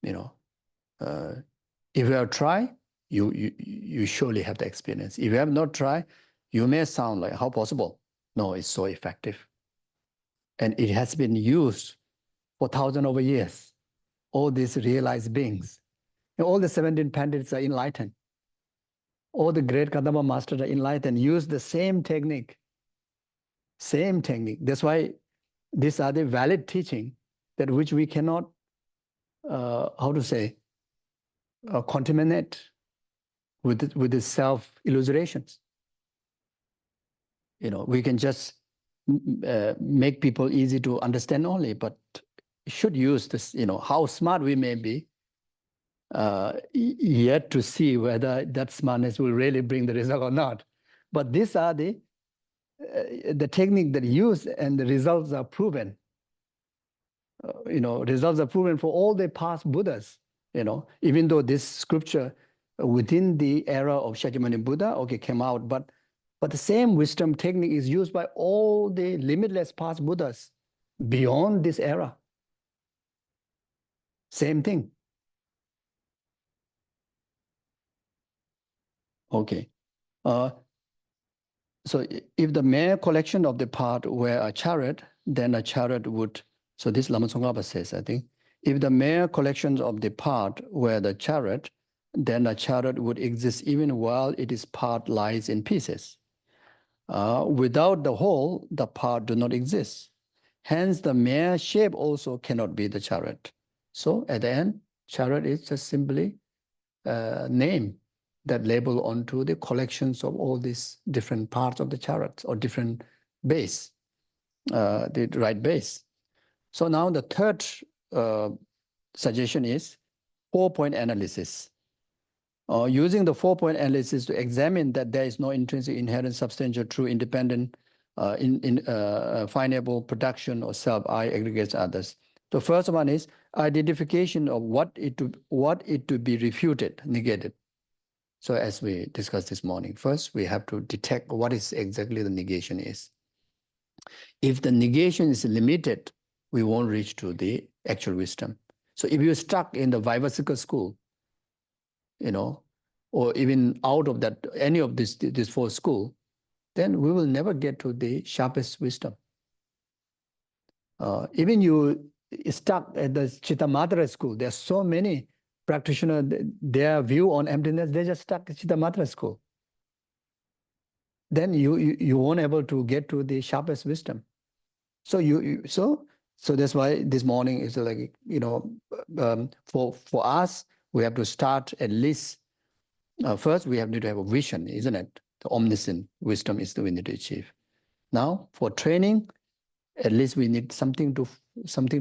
If you have tried, you surely have the experience. If you have not tried, you may sound like, how possible? No, it's so effective. And it has been used for thousands of years. All these realized beings. And all the 17 pandits are enlightened. All the great Kadamba masters are enlightened, use the same technique. Same technique. That's why these are the valid teaching that which we cannot, contaminate with the self-illustrations. We can just make people easy to understand only, but should use this, how smart we may be, yet to see whether that smartness will really bring the result or not. But these are the technique that use, and the results are proven. Results are proven for all the past Buddhas. Even though this scripture within the era of Shakyamuni Buddha, came out, but the same wisdom technique is used by all the limitless past Buddhas beyond this era. Same thing. Okay. So if the mere collection of the part were a chariot, then a chariot would, so this Lama Tsongkhapa says, I think, if the mere collections of the part were the chariot, then a chariot would exist even while its part lies in pieces. Without the whole, the part do not exist. Hence, the mere shape also cannot be the chariot. So at the end, chariot is just simply a name that label onto the collections of all these different parts of the chariot or different base, the right base. So now the third suggestion is 4-point analysis. Using the 4-point analysis to examine that there is no intrinsic, inherent, substantial, true, independent, finable production or self, I aggregates others. The first one is identification of what it to be refuted, negated. So as we discussed this morning, first we have to detect what is exactly the negation is. If the negation is limited, we won't reach to the actual wisdom. So if you're stuck in the Vaivasika school, or even out of that, any of this 4 school, then we will never get to the sharpest wisdom. Even you stuck at the Chittamatra school, there are so many practitioners, their view on emptiness, they just stuck at Chittamatra school. Then you won't able to get to the sharpest wisdom. So so that's why this morning is like, for us, we have to start at least, first we have to have a vision, isn't it? The omniscient wisdom is the we need to achieve. Now, for training, at least we need something to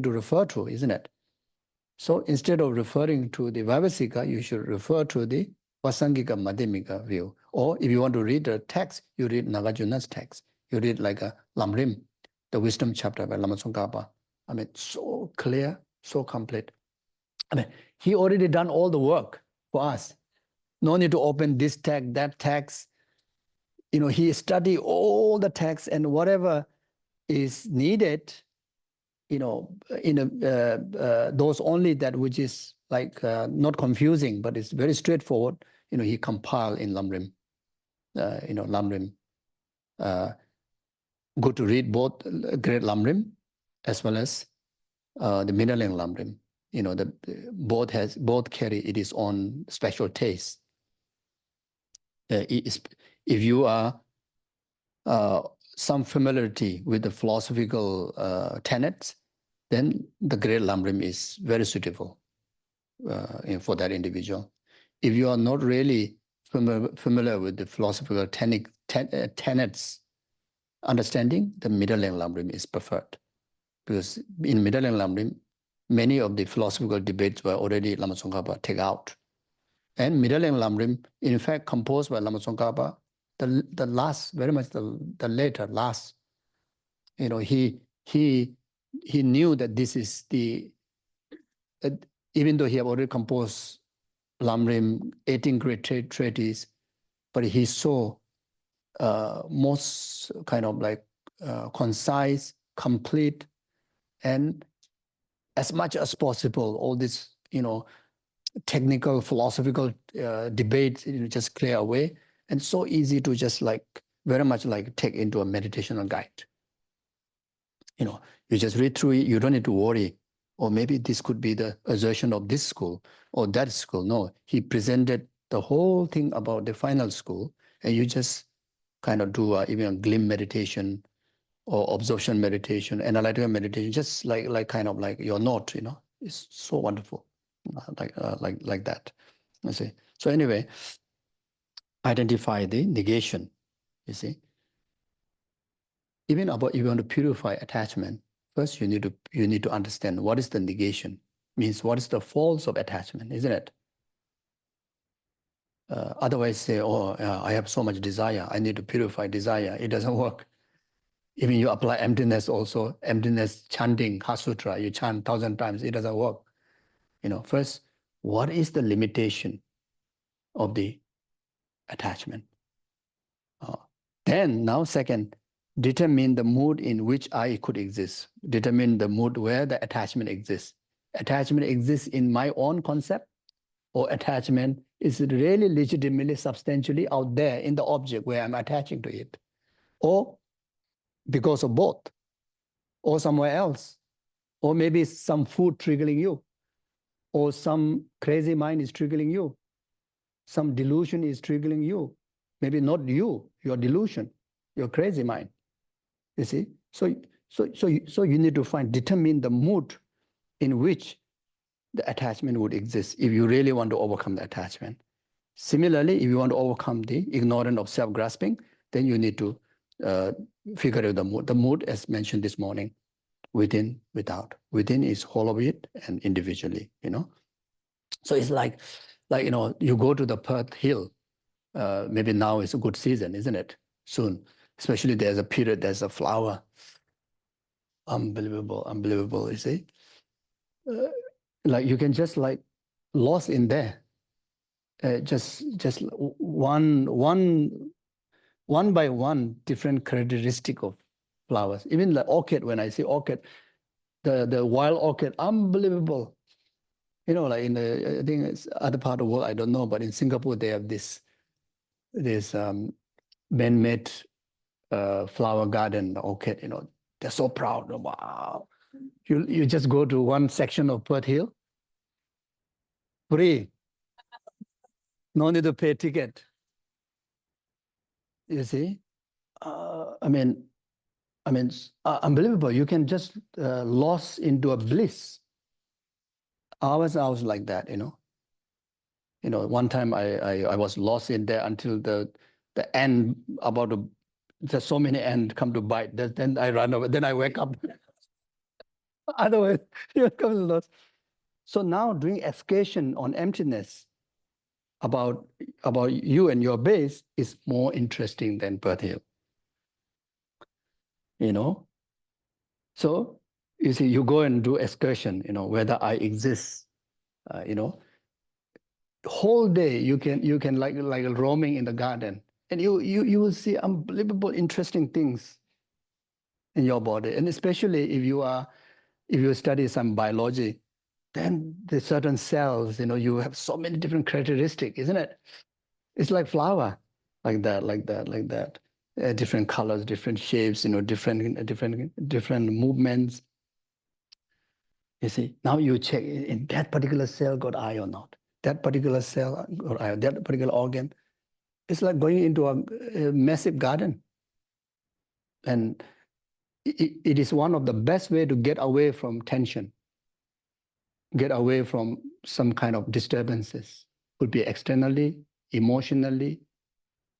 refer to, isn't it? So instead of referring to the Vaivasika, you should refer to the Vasangika Madhyamika view. Or if you want to read a text, you read Nagarjuna's text. You read like a Lamrim, the wisdom chapter by Lama Tsongkhapa. I mean, so clear, so complete. I mean, he already done all the work for us. No need to open this text, that text. He studied all the texts, and whatever is needed, those only that which is like not confusing, but it's very straightforward, he compiled in Lamrim. Lamrim. Good to read both Great Lamrim as well as the Middling Lamrim. Both carry its own special taste. If you are some familiarity with the philosophical tenets, then the Great Lamrim is very suitable for that individual. If you are not really familiar with the philosophical tenets understanding, the Middling Lamrim is preferred. Because in Middling Lamrim, many of the philosophical debates were already Lama Tsongkhapa take out. And Middling Lamrim, in fact, composed by Lama Tsongkhapa, the last, very much the later, last, he knew that this is the, even though he had already composed Lamrim, 18 great treatises, but he saw most kind of like concise, complete, and as much as possible, all this, technical, philosophical debates, just clear away. And so easy to just like, very much like take into a meditational guide. You just read through it, you don't need to worry, or maybe this could be the assertion of this school or that school. No, he presented the whole thing about the final school, and you just kind of do even a glimpse meditation or absorption meditation, analytical meditation, just like kind of like your note, it's so wonderful, like that. I see. So anyway, identify the negation. You see, even about if you want to purify attachment, first you need to understand what is the negation. Means what is the faults of attachment, isn't it? Otherwise, say, I have so much desire, I need to purify desire. It doesn't work. Even you apply emptiness also, emptiness chanting, Heart Sutra, you chant 1,000 times, it doesn't work. First, what is the limitation of the attachment? Then, now second, determine the mood in which I could exist. Determine the mood where the attachment exists. Attachment exists in my own concept, or attachment is really legitimately, substantially out there in the object where I'm attaching to it. Or because of both, or somewhere else, or maybe some food triggering you, or some crazy mind is triggering you, some delusion is triggering you. Maybe not you, your delusion, your crazy mind. You see? So So you need to determine the mood in which the attachment would exist if you really want to overcome the attachment. Similarly, if you want to overcome the ignorance of self-grasping, then you need to figure out the mood. The mood, as mentioned this morning, within, without. Within is whole of it and individually, So it's like you go to the Perth Hill. Maybe now is a good season, isn't it? Soon. Especially there's a period, there's a flower. Unbelievable, you see? You can just lost in there. Just one by one different characteristic of flowers. Even the orchid, when I see orchid, the wild orchid, unbelievable. Like in I think it's other part of the world, I don't know, but in Singapore they have this man-made flower garden, the orchid. They're so proud. Wow! You just go to one section of Perth Hill, free. No need to pay ticket. You see, unbelievable. You can just lost into a bliss. Hours like that. One time I was lost in there until the ant there's so many ants come to bite. Then I run away. Then I wake up. Otherwise, you come lost. So now doing excursion on emptiness about you and your base is more interesting than Perth Hill. So you see, you go and do excursion, whether I exist, whole day you can like roaming in the garden, and you will see unbelievable interesting things in your body. And especially if you study some biology, then the certain cells, you have so many different characteristics, isn't it? It's like flower, like that. Different colors, different shapes, different movements. You see, now you check in that particular cell got eye or not. That particular cell got eye, that particular organ. It's like going into a massive garden. And it is one of the best way to get away from tension, get away from some kind of disturbances. Could be externally, emotionally,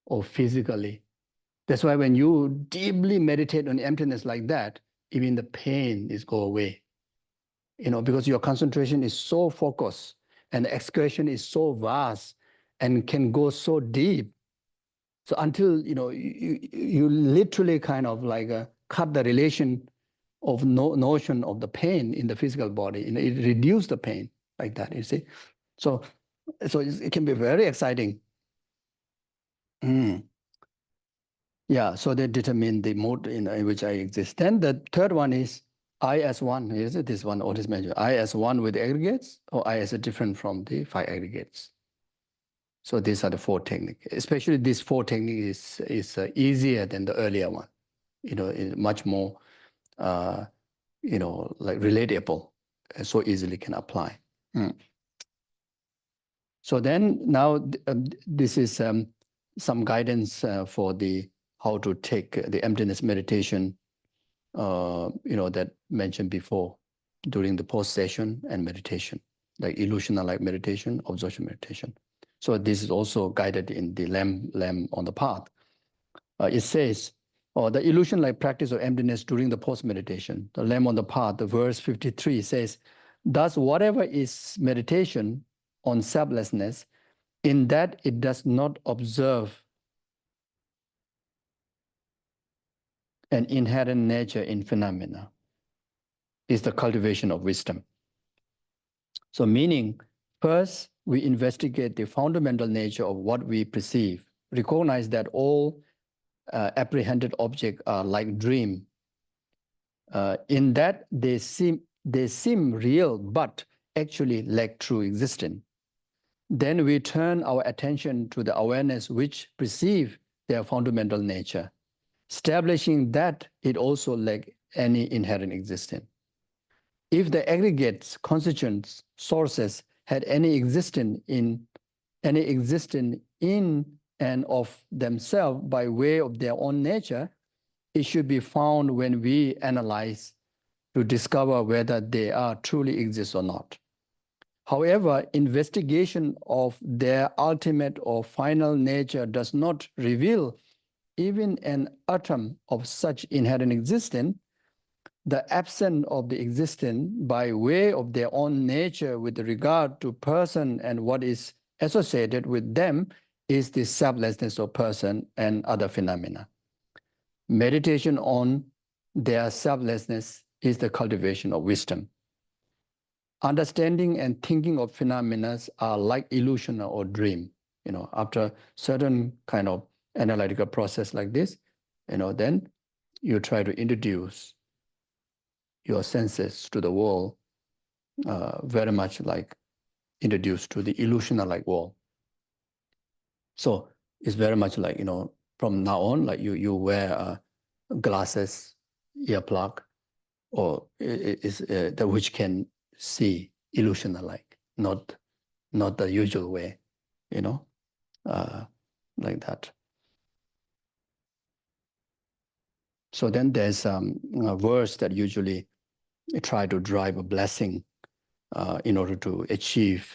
or physically. That's why when you deeply meditate on emptiness like that, even the pain is go away. Because your concentration is so focused and the excursion is so vast and can go so deep. So until, you literally kind of cut the relation of notion of the pain in the physical body, it reduces the pain like that, you see. So it can be very exciting. Yeah, so they determine the mode in which I exist. Then the third one is I as one. Is it this one or this measure? I as one with the aggregates, or I as a different from the 5 aggregates. So these are the 4 techniques. Especially this 4 technique is easier than the earlier one. Much more, relatable, so easily can apply. So then now this is some guidance for how to take the emptiness meditation, that mentioned before during the post session and meditation, like illusional-like meditation, absorption meditation. So this is also guided in the lamp on the path. It says, the illusion-like practice of emptiness during the post meditation, the lamp on the path, the verse 53 says, thus whatever is meditation on selflessness, in that it does not observe an inherent nature in phenomena, is the cultivation of wisdom. So meaning, first, we investigate the fundamental nature of what we perceive, recognize that all apprehended objects are like dream, in that they seem real, but actually lack true existence. Then we turn our attention to the awareness which perceive their fundamental nature, establishing that it also lacks any inherent existence. If the aggregates, constituents, sources had any existence in and of themselves by way of their own nature, it should be found when we analyze to discover whether they are truly exist or not. However, investigation of their ultimate or final nature does not reveal even an atom of such inherent existence. The absence of the existence by way of their own nature with regard to person and what is associated with them is the selflessness of person and other phenomena. Meditation on their selflessness is the cultivation of wisdom. Understanding and thinking of phenomena are like illusion or dream. After certain kind of analytical process like this, then you try to introduce your senses to the world, very much like introduced to the illusional-like world. So it's very much like, from now on, like you wear glasses, earplug, or which can see illusional-like, not the usual way, like that. So then there's a verse that usually try to drive a blessing in order to achieve,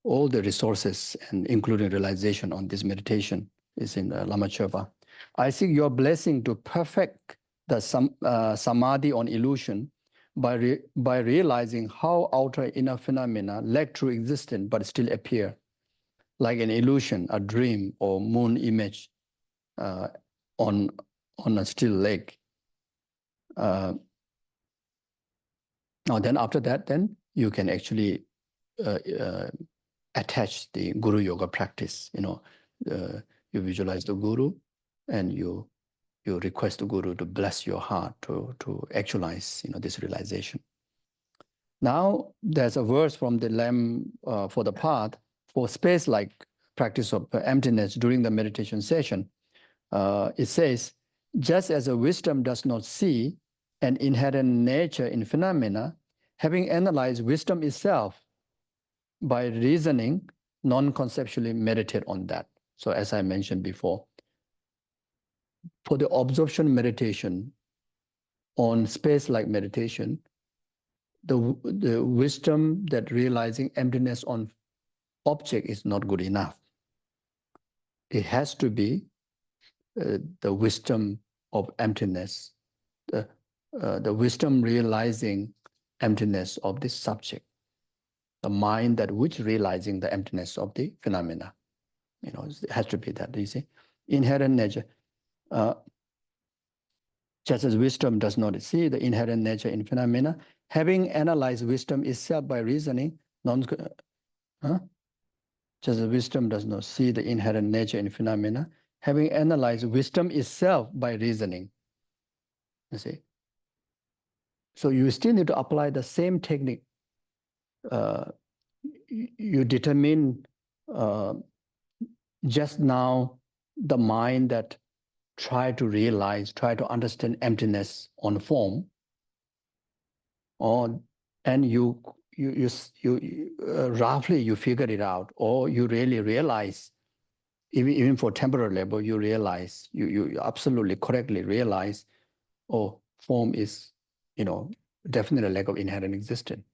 all the resources and including realization on this meditation is in Lama Chöpa. I seek your blessing to perfect the samadhi on illusion by realizing how outer inner phenomena lack true existence but still appear, like an illusion, a dream, or moon image on a still lake. Now then after that, then you can actually attach the Guru Yoga practice. You visualize the Guru and you request the Guru to bless your heart to actualize this realization. Now there's a verse from the Lamb for the Path for space-like practice of emptiness during the meditation session. It says, just as a wisdom does not see an inherent nature in phenomena, having analyzed wisdom itself by reasoning, non-conceptually meditate on that. So as I mentioned before, for the absorption meditation, on space-like meditation, the wisdom that realizing emptiness on object is not good enough. It has to be the wisdom of emptiness, the wisdom realizing emptiness of this subject, the mind that which realizing the emptiness of the phenomena. It has to be that, you see. Inherent nature. Just as wisdom does not see the inherent nature in phenomena, having analyzed wisdom itself by reasoning, just as wisdom does not see the inherent nature in phenomena, having analyzed wisdom itself by reasoning, you see. So you still need to apply the same technique. You determine just now the mind that try to understand emptiness on form, and you roughly you figure it out, or you really realize, even for temporal level, you realize, you absolutely correctly realize, form is, definitely a lack of inherent existence.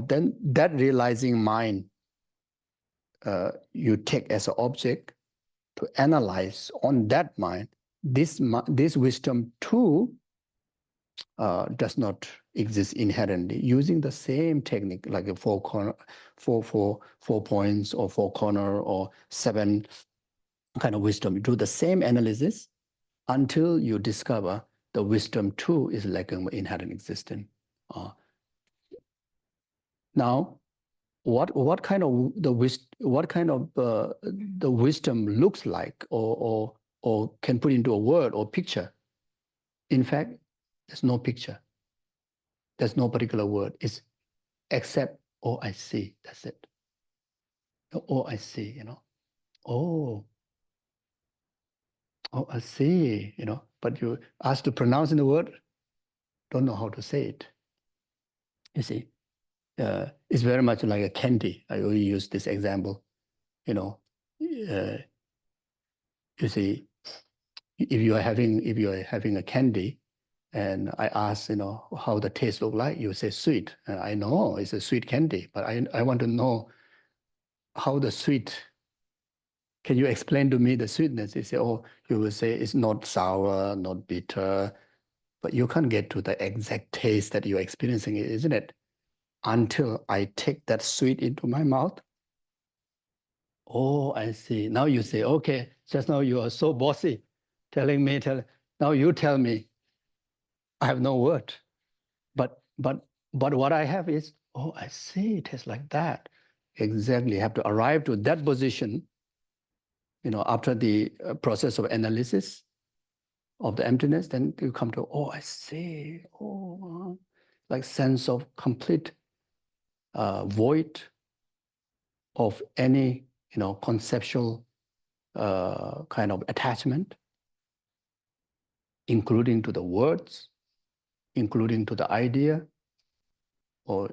Then that realizing mind, you take as an object to analyze on that mind. This wisdom too does not exist inherently, using the same technique, like a four points or four corner or seven kind of wisdom. You do the same analysis until you discover the wisdom too is lacking inherent existence. Now, what kind of the wisdom looks like, or can put into a word or picture? In fact, there's no picture. There's no particular word. It's except, I see. That's it. I see. I see. But you ask to pronounce in the word, don't know how to say it. You see. It's very much like a candy. I will use this example. If You see, if you are having a candy, and I ask, how the taste look like, you say sweet. I know it's a sweet candy, but I want to know how the sweet. Can you explain to me the sweetness? You say, you will say it's not sour, not bitter, but you can't get to the exact taste that you're experiencing, isn't it? Until I take that sweet into my mouth. Oh, I see. Now you say, okay, just now you are so bossy, now you tell me. I have no word. But what I have is, I see, it tastes like that. Exactly. You have to arrive to that position, after the process of analysis of the emptiness, then you come to, I see. Like sense of complete void of any, conceptual kind of attachment, including to the words, including to the idea, or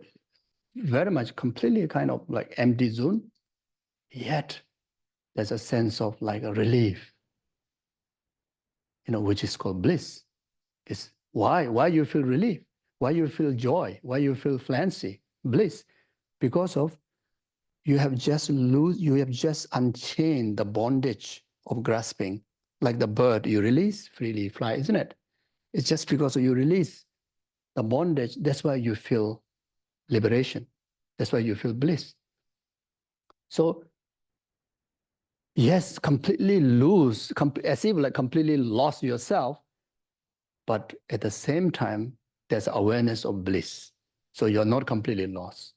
very much completely kind of like empty zone. Yet there's a sense of like a relief, which is called bliss. It's why you feel relief, why you feel joy, why you feel fancy, bliss, because of you have just unchained the bondage of grasping, like the bird you release, freely fly, isn't it? It's just because you release the bondage, that's why you feel liberation. That's why you feel bliss. So yes, completely lose, as if like completely lost yourself, but at the same time, there's awareness of bliss. So you're not completely lost.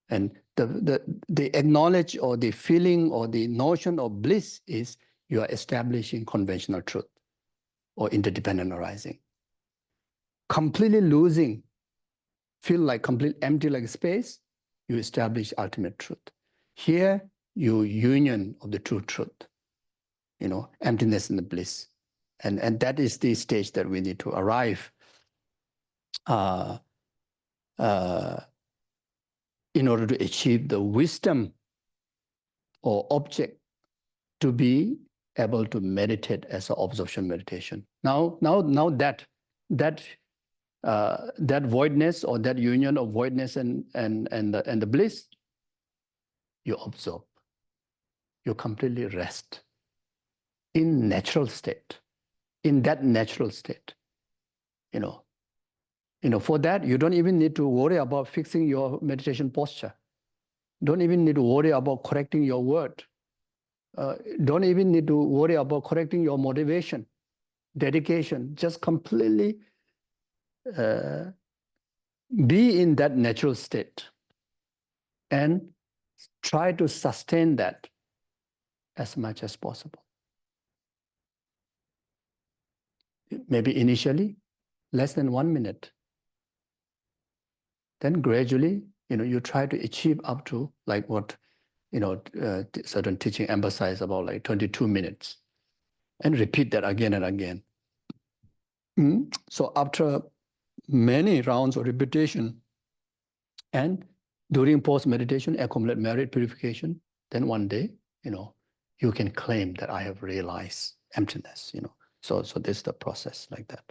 And the acknowledge or the feeling or the notion of bliss is you are establishing conventional truth or interdependent arising. Completely losing, feel like complete empty like space, you establish ultimate truth. Here, you union of the true truth, emptiness and the bliss. And that is the stage that we need to arrive in order to achieve the wisdom or object to be able to meditate as an absorption meditation. Now that voidness or that union of voidness and the bliss, you absorb. You completely rest in natural state, in that natural state. For that, you don't even need to worry about fixing your meditation posture. Don't even need to worry about correcting your word. Don't even need to worry about correcting your motivation, dedication. Just completely be in that natural state and try to sustain that as much as possible. Maybe initially, less than 1 minute. Then gradually, you try to achieve up to like what, certain teaching emphasize about like 22 minutes and repeat that again and again. So after many rounds of repetition and during post-meditation, accumulate merit purification, then one day, you can claim that I have realized emptiness, So this is the process like that.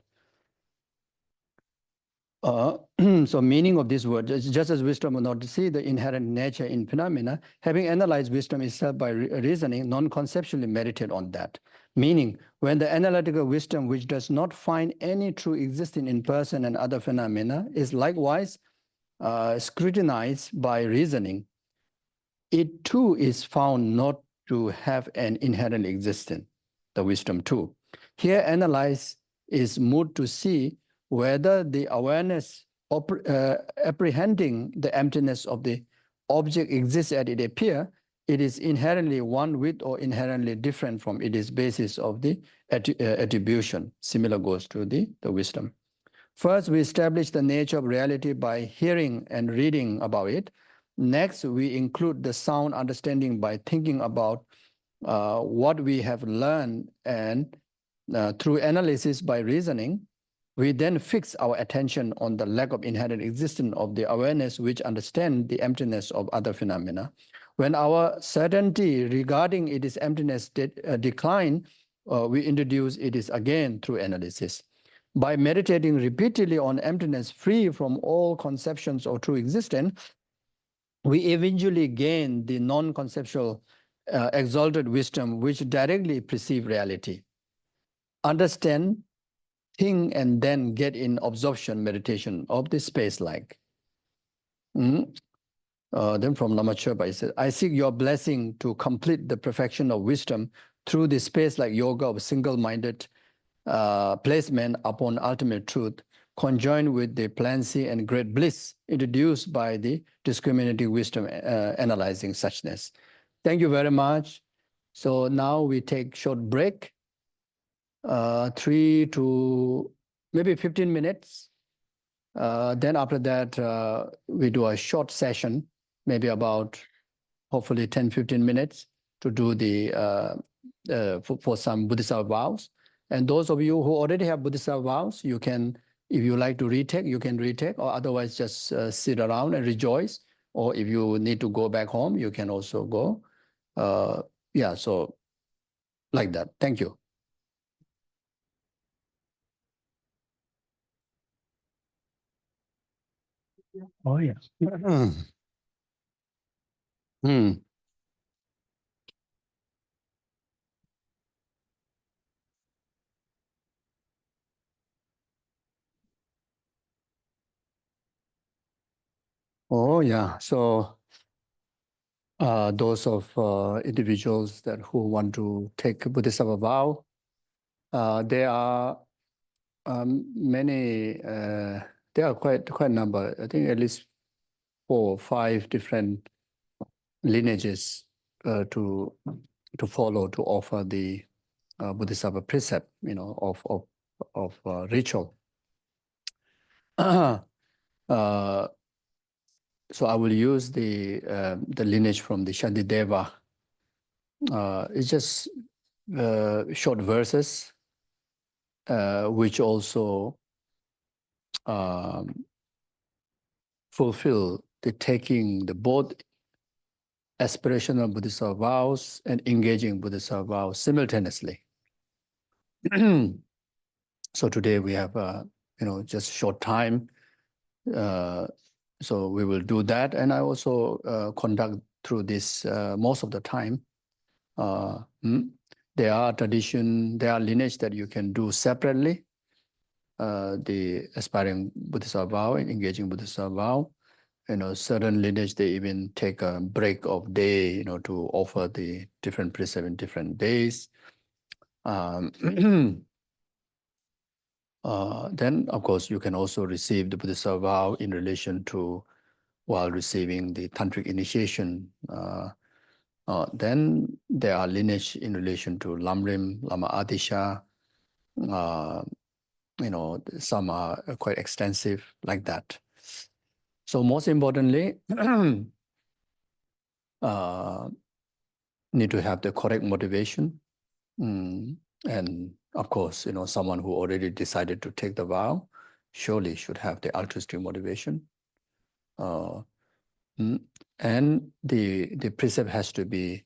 So meaning of this word, just as wisdom will not see the inherent nature in phenomena, having analyzed wisdom itself by reasoning, non-conceptually meditate on that. Meaning, when the analytical wisdom, which does not find any true existing in person and other phenomena, is likewise scrutinized by reasoning, it too is found not to have an inherent existence, the wisdom too. Here, analyze is moved to see whether the awareness apprehending the emptiness of the object exists as it appears, it is inherently one with or inherently different from its basis of the attribution. Similar goes to the wisdom. First, we establish the nature of reality by hearing and reading about it. Next, we include the sound understanding by thinking about what we have learned, and through analysis by reasoning, we then fix our attention on the lack of inherent existence of the awareness which understands the emptiness of other phenomena. When our certainty regarding its emptiness decline, we introduce it is again through analysis. By meditating repeatedly on emptiness free from all conceptions of true existence, we eventually gain the non-conceptual exalted wisdom which directly perceive reality. Understand, think, and then get in absorption meditation of the space-like. Then from Lama Chöpa, he said, I seek your blessing to complete the perfection of wisdom through the space-like yoga of single-minded placement upon ultimate truth, conjoined with the plancy and great bliss introduced by the discriminating wisdom analyzing suchness. Thank you very much. So now we take short break, 3 to maybe 15 minutes. Then after that, we do a short session, maybe about hopefully 10, 15 minutes to do the for some Bodhisattva vows. And those of you who already have Bodhisattva vows, you can, if you like to retake, you can retake, or otherwise just sit around and rejoice. Or if you need to go back home, you can also go. Yeah, so like that. Thank you. Oh, yeah. Oh, yeah. So those of individuals that who want to take Bodhisattva vow, there are many, there are quite a number, I think at least 4 or 5 different lineages to follow to offer the Bodhisattva precept, of ritual. So I will use the lineage from the Shantideva. It's just short verses, which also fulfill the taking the both aspirational Bodhisattva vows and engaging Bodhisattva vows simultaneously. So today we have, just short time. So we will do that. And I also conduct through this most of the time. There are tradition, there are lineage that you can do separately. The aspiring Bodhisattva vow and engaging Bodhisattva vow. Certain lineage, they even take a break of day, to offer the different precept in different days. Then, of course, you can also receive the Bodhisattva vow in relation to while receiving the tantric initiation. Then there are lineage in relation to Lamrim, Lama Adisha. Some are quite extensive like that. So most importantly, need to have the correct motivation. And of course, someone who already decided to take the vow surely should have the altruistic motivation. And the precept has to be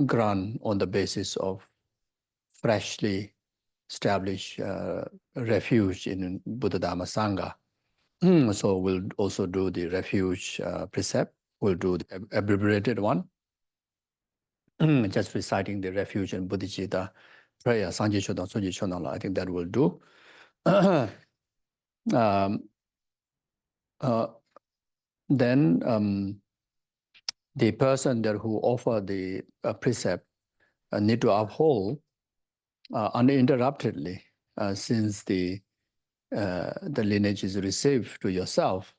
granted on the basis of freshly established refuge in Buddha Dhamma Sangha. So we'll also do the refuge precept. We'll do the abbreviated one. Just reciting the refuge and Bodhicitta prayer, Sangye Chodang, Soji Chodang, I think that will do. Then the person that who offer the precept need to uphold uninterruptedly, since the lineage is received to yourself,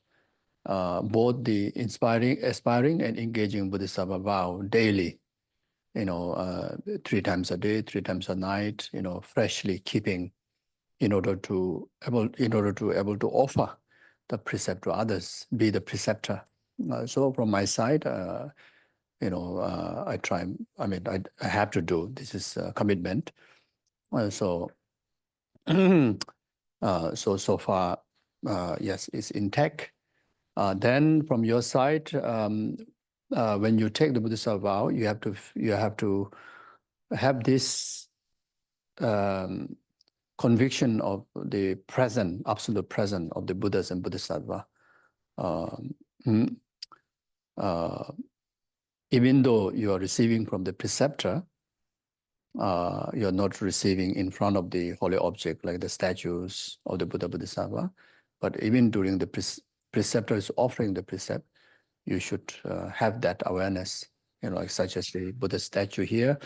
both the aspiring and engaging Bodhisattva vow daily, 3 times a day, 3 times a night, freshly keeping in order to able to offer the precept to others, be the preceptor. So from my side, I try, I have to do, this is a commitment. So far, yes, it's intact. Then from your side, when you take the Bodhisattva vow, you have to have this conviction of the present, absolute present of the Buddhas and Bodhisattva. Mm, even though you are receiving from the preceptor, you're not receiving in front of the holy object like the statues of the Buddha Bodhisattva, but even during the preceptor is offering the precept, you should have that awareness, like such as the Buddha statue here,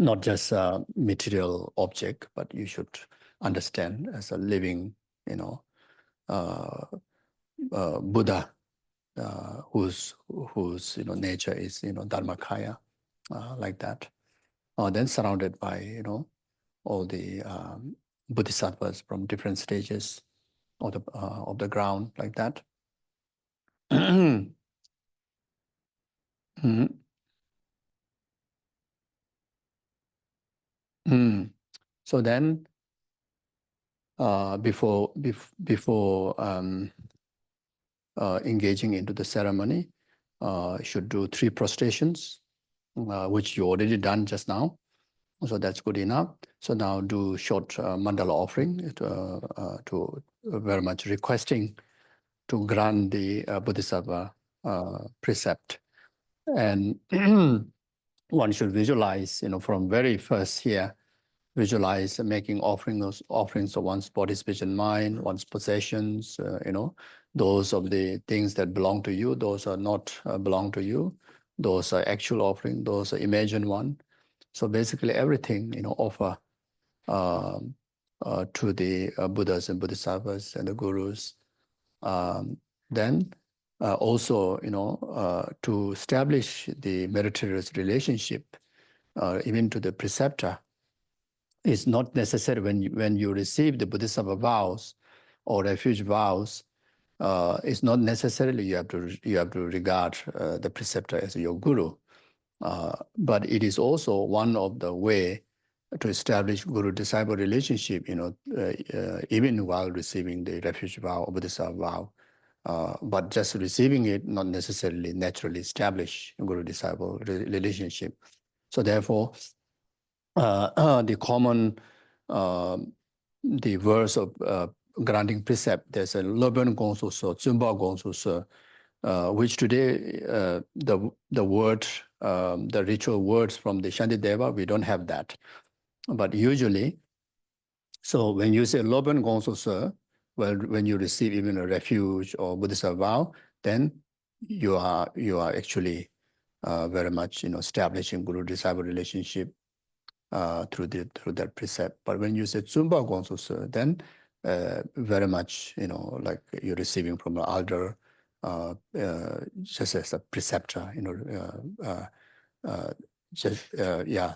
not just a material object, but you should understand as a living, Buddha, whose nature is Dharmakaya, like that. Then surrounded by all the bodhisattvas from different stages of the ground, like that. Mm. Mm. So then, before engaging into the ceremony, should do 3 prostrations, which you already done just now. So that's good enough. So now do short mandala offering to very much requesting to grant the Bodhisattva precept. And one should visualize, from very first here, visualize making offerings of one's body, speech, and mind, one's possessions, those of the things that belong to you, those are not belong to you, those are actual offering, those are imagined one. So basically everything, offer to the Buddhas and Bodhisattvas and the Gurus. Then also, to establish the meritorious relationship, even to the preceptor, is not necessary when you receive the Bodhisattva vows or refuge vows. It's not necessarily you have to regard the preceptor as your guru, but it is also one of the way to establish guru-disciple relationship. Even while receiving the refuge vow or Bodhisattva vow. But just receiving it not necessarily naturally establish guru-disciple relationship. So therefore, the common, the verse of granting precept, there's a Loben Gongsu Se, Zunba Gongsu Se, which today, the word, the ritual words from the Shantideva, we don't have that. But usually, so when you say Loben Gongsu Se, well, when you receive even a refuge or Buddhist vow, then you are actually very much establishing guru-disciple relationship through that precept. But when you say Tsumba Gongsu Se, then very much like you're receiving from an elder, just as a preceptor,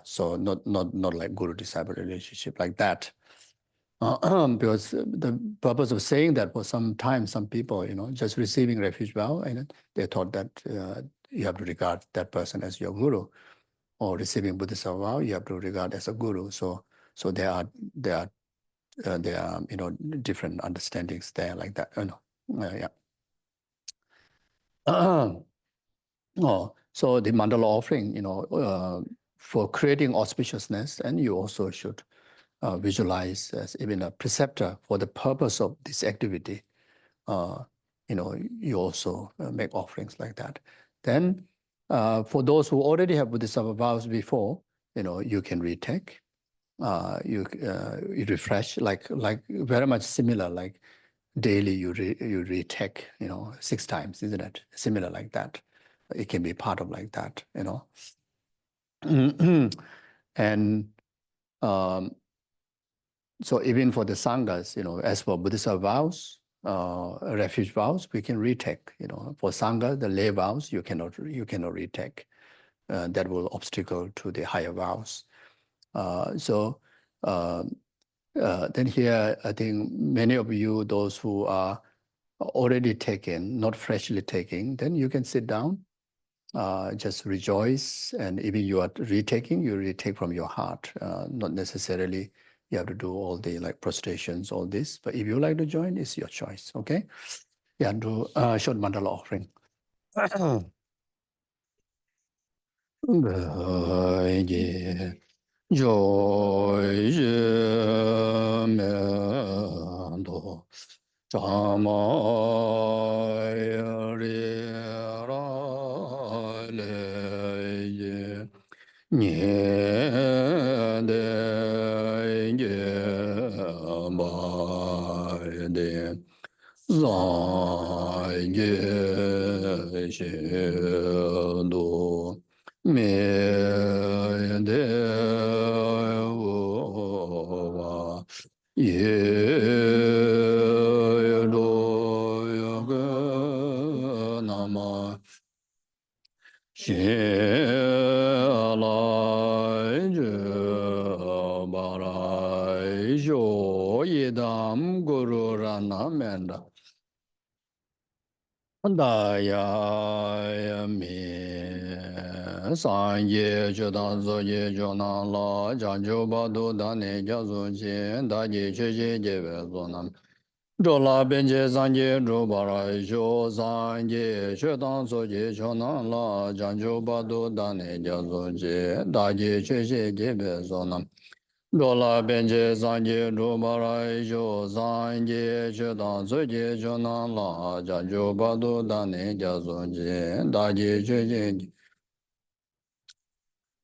so not like guru-disciple relationship like that. Because the purpose of saying that for some time, some people, just receiving refuge vow, and they thought that you have to regard that person as your guru, or receiving Buddhist vow, you have to regard as a guru. So there are different understandings there, like that. So the mandala offering, for creating auspiciousness, and you also should visualize as even a preceptor for the purpose of this activity. You also make offerings like that. Then for those who already have Bodhisattva vows before, you can retake. You refresh, like very much similar, like daily you retake, 6 times, isn't it? Similar like that. It can be part of like that, and so even for the sanghas, as for Buddhist vows, refuge vows, we can retake. For sangha, the lay vows, you cannot retake. That will obstacle to the higher vows. Then here, I think many of you, those who are already taken, not freshly taking, then you can sit down, just rejoice, and even you are retaking, you retake from your heart, not necessarily you have to do all the prostrations, all this. But if you like to join, it's your choice, okay? Yeah, do short mandala offering. Joy mendo chama le nye de ba de zai ge she do me de wo wa ye do yo ge nama she lai je ba rai jo yedam guru rana menda da ya mi san ye je dan zo ye jo na la jan jo ba do da ne ja zo je da ye che je je ve zo nam zhō la bian jie zhang jie zhō ba rai zhō zhang jie xue dang zhō jie qiao nang la jiang jiu ba du da ne jia zhō jie da jie xue xie jie bie zhō nam zhō la bian jie zhang jie zhō ba rai zhō zhang jie xue dang zhō jie qiao nang la jiang jiu ba du da ne jia zhō jie da jie xue xie jie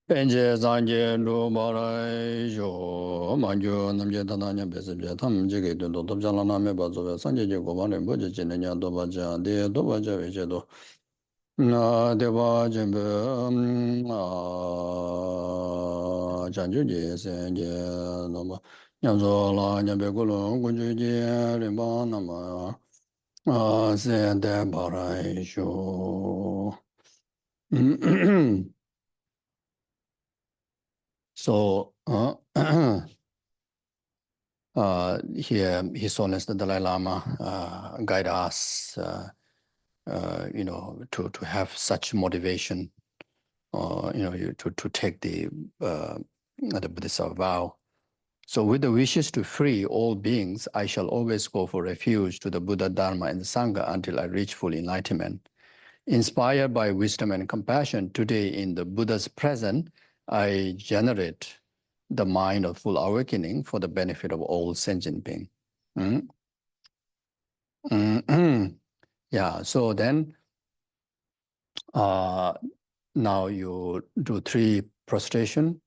Benje zangje ru barai yo manju namje tananya besibje tam jige do do jala na me ba zo sanje je go ban bo je ne nya do ba ja de do ba ja we je do na de ba je be a jan ju je se je no ma nya zo la nya be go lo gu ju je le ba na ma a se de barai yo So, here His Holiness the Dalai Lama guide us, to have such motivation, to take the Buddhist vow. So, with the wishes to free all beings, I shall always go for refuge to the Buddha, Dharma, and Sangha until I reach full enlightenment. Inspired by wisdom and compassion, today in the Buddha's presence, I generate the mind of full awakening for the benefit of all sentient beings. Yeah, so then now you do 3 prostration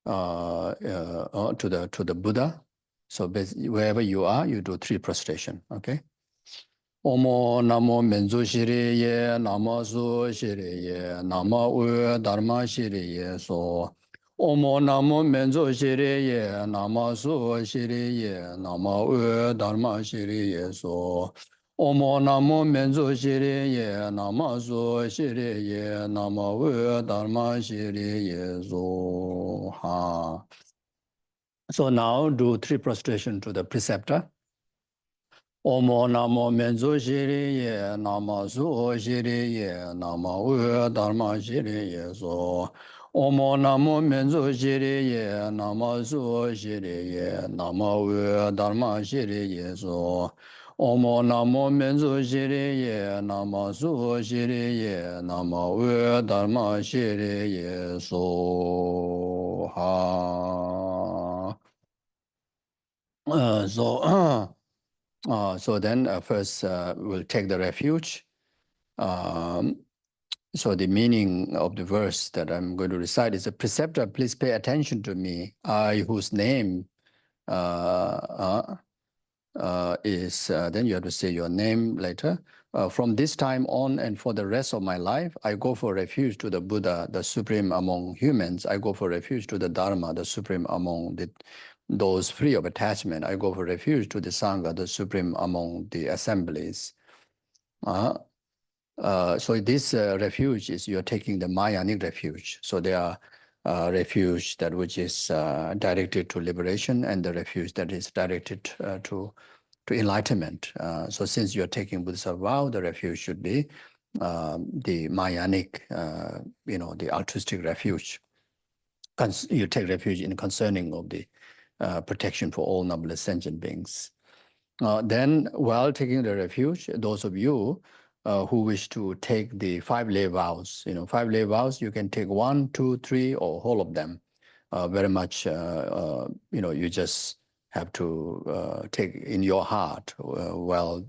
to the Buddha. So wherever you are, you do 3 prostration, okay? Omo namo menzo shiri ye, nama su shiri ye, nama u dharma shiri ye so. Omo namo menzo shiri ye, nama su shiri ye, nama u dharma shiri ye so. Omo namo menzo shiri ye, nama su shiri ye, nama u dharma shiri ye so. Ha. So now do 3 prostration to the preceptor. Omo namo menzo shiri ye, nama su shiri ye, nama u dharma shiri ye so. Omo namo menzo shiri ye, nama su shiri ye, nama u dharma shiri ye so. Omo namo menzo shiri ye, nama su shiri ye, nama u dharma shiri ye so. Ha. So then first we'll take the refuge. So the meaning of the verse that I'm going to recite is, a preceptor, please pay attention to me. I whose name is, then you have to say your name later. From this time on and for the rest of my life, I go for refuge to the Buddha, the supreme among humans. I go for refuge to the Dharma, the supreme among those free of attachment. I go for refuge to the Sangha, the supreme among the assemblies. So this refuge is, you're taking the Mayanic refuge. So there are refuge that which is directed to liberation, and the refuge that is directed to enlightenment. So since you're taking Buddhist vow, the refuge should be the Mayanic, the altruistic refuge. You take refuge in concerning of the protection for all noble sentient beings. Then, while taking the refuge, those of you who wish to take the 5 lay vows, 5 lay vows, you can take 1, 2, 3, or whole of them. Very much, you just have to take in your heart while,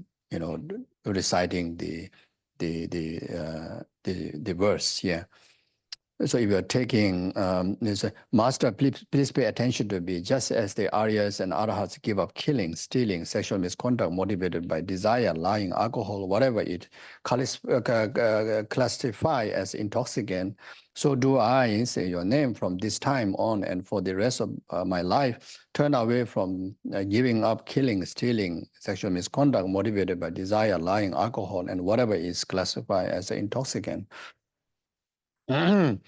reciting the verse. Yeah. So if you're taking, Master, please pay attention to me. Just as the Aryas and Arahats give up killing, stealing, sexual misconduct motivated by desire, lying, alcohol, whatever it classify as intoxicant, so do I, say your name, from this time on and for the rest of my life, turn away from giving up killing, stealing, sexual misconduct motivated by desire, lying, alcohol, and whatever is classified as an intoxicant. There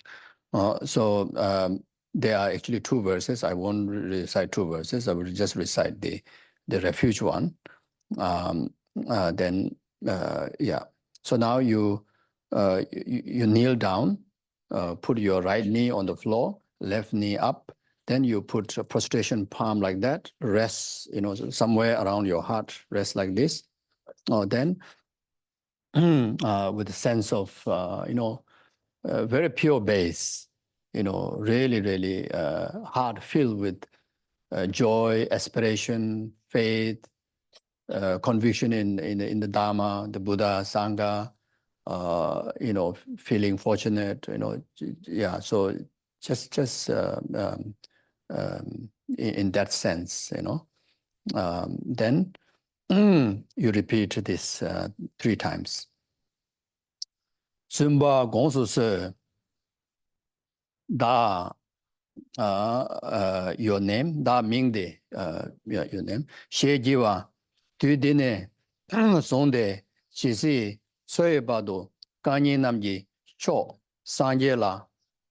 are actually 2 verses. I won't recite 2 verses. I will just recite the refuge one. Yeah. So now you kneel down, put your right knee on the floor, left knee up. Then you put a prostration palm like that. Rest, somewhere around your heart. Rest like this. Then, with a sense of, very pure base, really, really heart filled with joy, aspiration, faith, conviction in the Dharma, the Buddha, Sangha, feeling fortunate, yeah. So just in that sense, then you repeat this 3 times. Sumba Gongsu Se Da your name, Da Mingde, your name. She Jiwa, Tu Dine, Sonde, Chisi, Soy Bado, Kanyi Namji, Cho, Sanjela,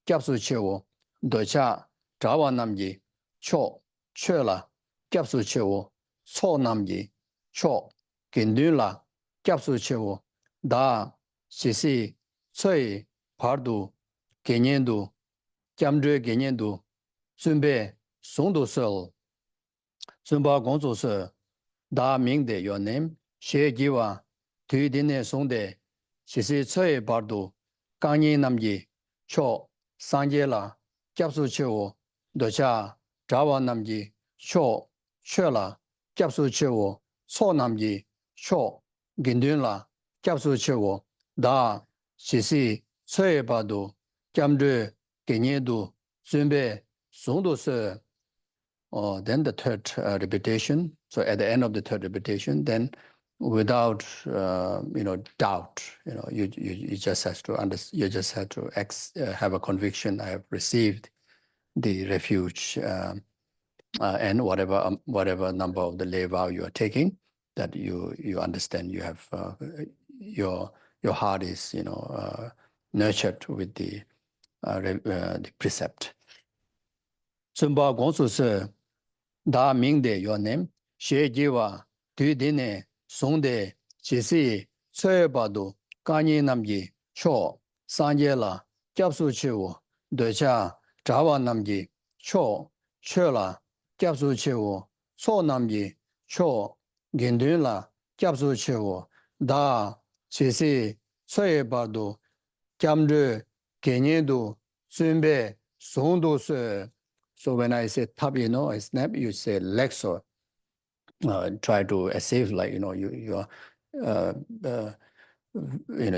Capsu Chewo, Docha, Jawa Namji, Cho, Chola, Capsu Chewo, So Namji, Cho, Kindula, Capsu Chewo, Da, Chisi, Soy, Pardu, Kenyendu, Jamdre Genyendu, Sunbe, Songdo Sol, Sunba Gongzo Se, Da Mingde, your name, She Jiwa, Tu Dine Songde, Shisi Tsoe Bardu, Kanyi Namji, Cho, Sanjela, Gyapsu Chewo, Docha, Jawa Namji, Cho, Chola, Gyapsu Chewo, So Namji, Cho, Gindunla, Gyapsu Chewo, Da, Shisi Tsoe Bardu, Jamdre Genyendu, Sunbe, Songdo Se. Then the 3rd repetition. So at the end of the 3rd repetition, then without doubt, you just have to you just have to have a conviction. I have received the refuge, and whatever number of the lay vow you are taking, that you understand you have your heart is nurtured with the precept. Sumba Gongsu Se Da Mingde, your name, She Jiwa, Tu Dine, Songde, Chisi, Tsoe Badu, Kanyi Namji, Cho, Sanjela, Gyapsu Chiwu, Docha, Jawa Namji, Cho, Chola, Gyapsu Chiwu, So Namji, Cho, Gindunla, Gyapsu Chiwu, Da, Chisi, Tsoe Badu, Gyamdru, Genyendu, Sunbe, Songdu Se. So when I say tap, I snap, you say lexo. Try to as if like, you are,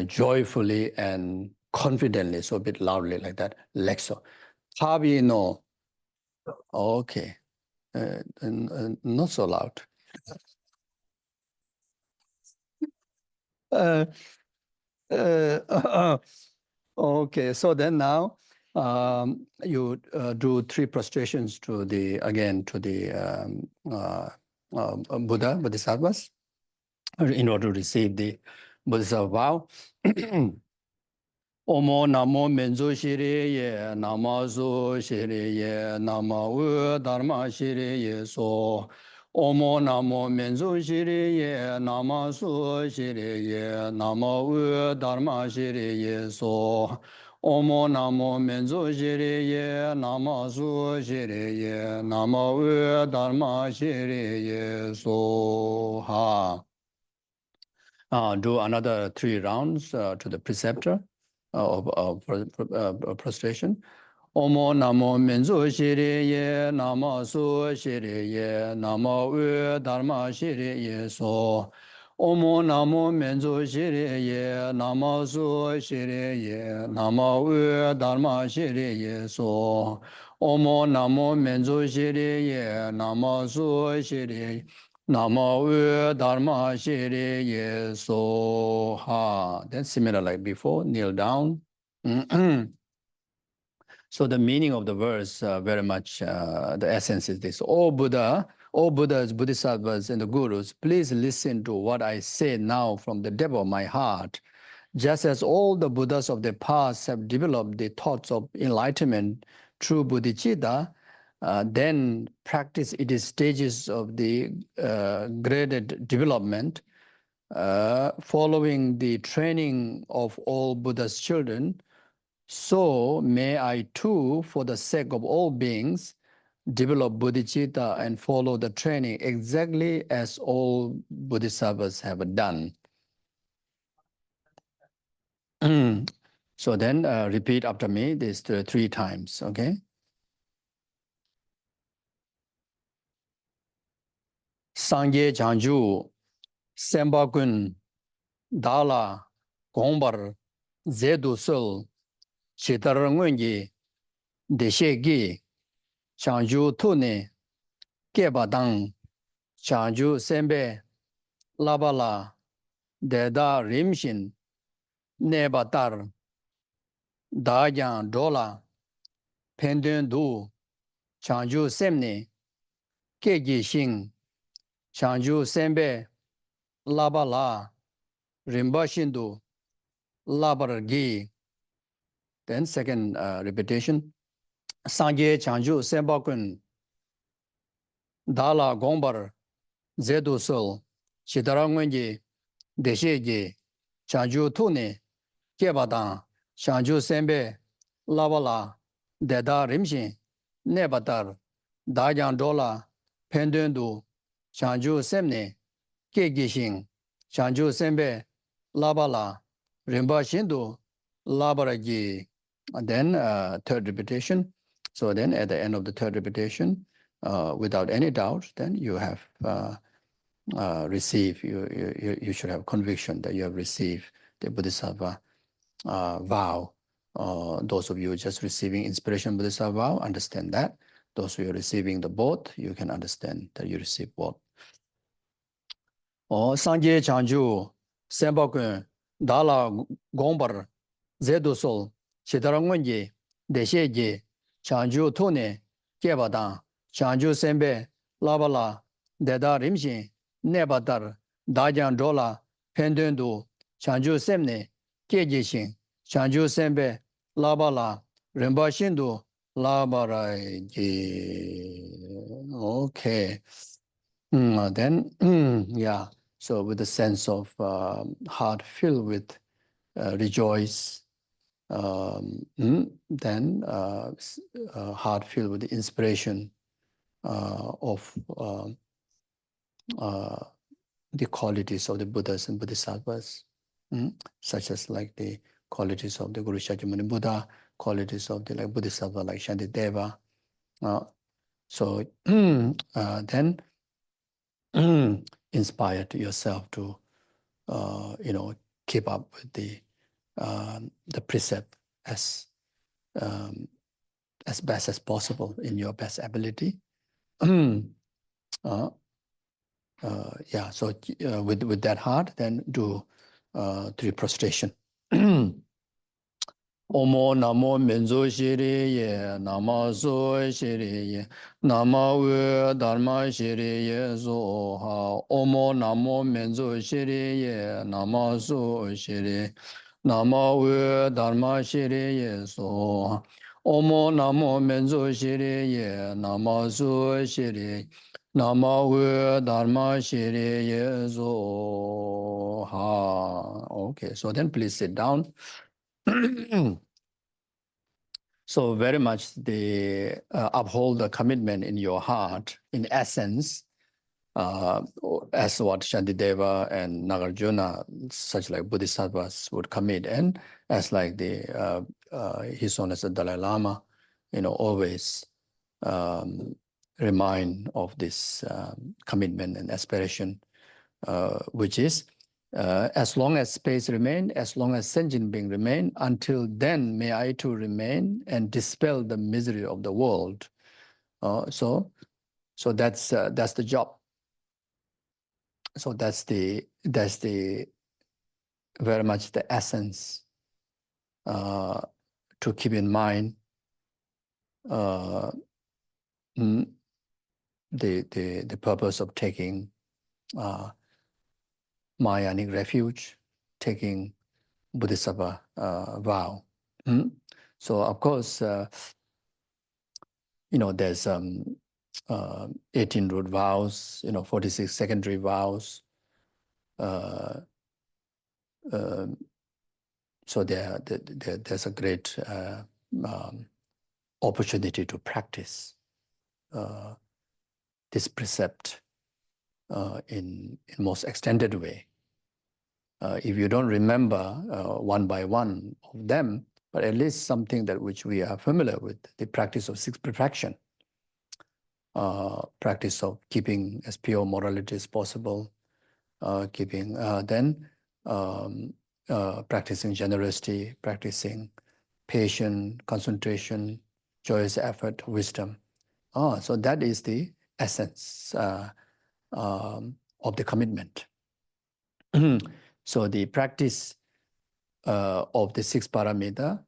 joyfully and confidently, so a bit loudly like that, lexo. Tap, okay, not so loud. Okay, so then now you do 3 prostrations to the Buddha, Bodhisattvas, in order to receive the Bodhisattva vow. Omo Namo Menzo Shiri Ye, Nama Zo Shiri Ye, Nama U Dharma Shiri Ye So. Omo Namo Menzo Shiri Ye, Nama Zo Shiri Ye, Nama U Dharma Shiri Ye So. Omo namo menzo shiri ye, nama su shiri ye, nama u dharma shiri ye, so ha. Do another 3 rounds to the preceptor of prostration. Omo namo menzo shiri ye, nama su shiri ye, nama u dharma shiri ye, so. Omo namo menzo shiri ye, nama su shiri ye, nama u dharma shiri ye, so. Omo namo menzo shiri ye, nama su shiri, nama u dharma shiri ye, so ha. Then similar like before, kneel down. So the meaning of the verse very much, the essence is this. O Buddha, O Buddhas, Bodhisattvas, and the Gurus, please listen to what I say now from the depth of my heart. Just as all the Buddhas of the past have developed the thoughts of enlightenment through bodhicitta, then practice its stages of the graded development, following the training of all Buddha's children. So may I too, for the sake of all beings, develop bodhicitta and follow the training exactly as all bodhisattvas have done. So then repeat after me this 3 times, okay? Sangye Chanju, Sembakun, Dala, Gombar, Zedu Sul, Chitarangwengi, Deshegi, Chanju Tune, Kebadang, Chanju Sembe, Labala, Deda Rimshin, Nebatar, Dayan Dola, Pendun Du, Chanju Semni, Keji Shing, Chanju Sembe, Labala, Rimba Shindu, Labargi. Then second repetition. Sangye Chanju Sembakun, Dala Gombar, Zedu Sul, Chitarangwenji, Desheji, Chanju Tune, Kebadang, Chanju Sembe, Labala, Deda Rimshin, Nebatar, Dayan Dola, Pendundu, Chanju Semne, Kegishin, Chanju Sembe, Labala, Rimba Shindu, Labaragi. And then third repetition. So then at the end of the third repetition, without any doubt, then you have received, you should have conviction that you have received the Bodhisattva vow. Those of you just receiving inspiration Bodhisattva vow, understand that. Those who are receiving the both, you can understand that you receive both. Sangye Chanju, Sembakun, Dala Gombar, Zedu Sol, Chitarangwenji, Desheji, Chanju Tune, Kebadang, Chanju Sembe, Labala, Deda Rimshin, Nebatar, Dajan Dola, Pendundu, Chanju Semne, Kejishin, Chanju Sembe, Labala, Rimba Shindu, Labarai. Okay. Then, yeah. So with a sense of heart filled with rejoice, then heart filled with the inspiration of the qualities of the Buddhas and Bodhisattvas, such as like the qualities of the Guru Shakyamuni Buddha, qualities of the like Bodhisattva like Shantideva. So then inspire yourself to keep up with the precept as best as possible in your best ability. Yeah, so with that heart, then do 3 prostration. Omo namo menzo shiri ye, nama so shiri ye, nama we dharma shiri ye, so ha. Omo namo menzo shiri ye, nama so shiri, nama we dharma shiri ye, so ha. Omo namo menzo shiri ye, nama so shiri, nama we dharma shiri ye, so ha. Okay, so then please sit down. So very much the uphold the commitment in your heart, in essence, as what Shantideva and Nagarjuna, such like Bodhisattvas, would commit, and as like the His Holiness the Dalai Lama, always remind of this commitment and aspiration, which is as long as space remain, as long as sentient being remain, until then may I too remain and dispel the misery of the world. So that's the job. So that's the very much the essence to keep in mind. The purpose of taking Mahayanic refuge, taking Bodhisattva vow. So of course, there's 18 root vows, 46 secondary vows. So there's a great opportunity to practice this precept in most extended way. If you don't remember one by one of them, but at least something that which we are familiar with, the practice of six perfection, practice of keeping as pure morality as possible, practicing generosity, practicing patience, concentration, joyous effort, wisdom. So that is the essence of the commitment. So the practice of the six paramita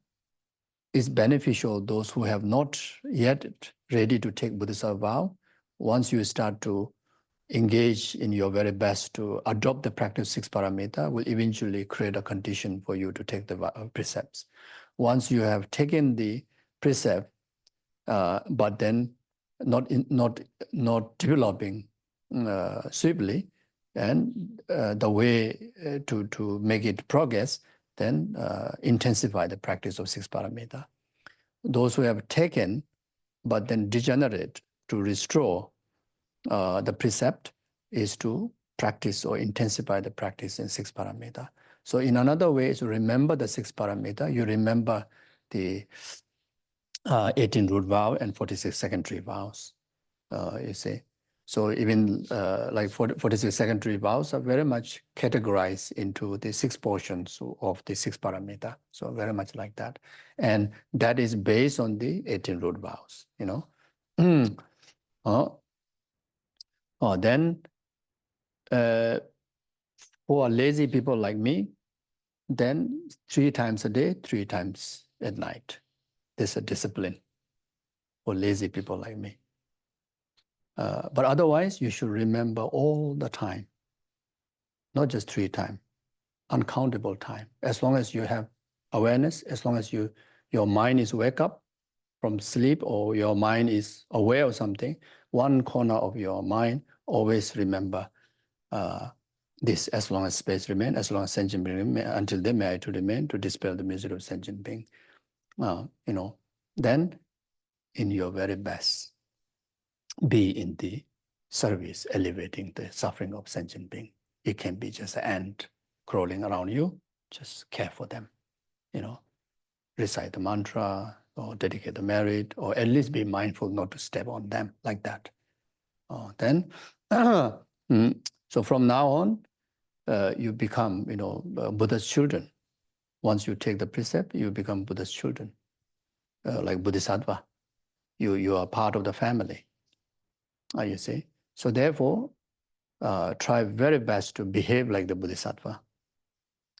is beneficial those who have not yet ready to take Bodhisattva vow. Once you start to engage in your very best to adopt the practice of six paramita, will eventually create a condition for you to take the precepts. Once you have taken the precept, but then not developing swiftly, and the way to make it progress, then intensify the practice of six paramita. Those who have taken, but then degenerate, to restore the precept is to practice or intensify the practice in six paramita. So in another way is to remember the six paramita. You remember the 18 root vow and 46 secondary vows, you see. So even like 46 secondary vows are very much categorized into the six portions of the six paramita. So very much like that. And that is based on the 18 root vows, Then for lazy people like me, then 3 times a day, 3 times at night. There's a discipline for lazy people like me. But otherwise, you should remember all the time, not just 3 times, uncountable time. As long as you have awareness, as long as your mind is wake up from sleep or your mind is aware of something, one corner of your mind always remember this: as long as space remains, as long as sentient being remain, until then may I to remain, to dispel the misery of sentient being. Then in your very best, be in the service, elevating the suffering of sentient being. It can be just an ant crawling around you, just care for them, recite the mantra or dedicate the merit, or at least be mindful not to step on them like that. Then, so from now on, you become, Buddha's children. Once you take the precept, you become Buddha's children, like Bodhisattva. You are part of the family, you see. So therefore, try very best to behave like the Bodhisattva.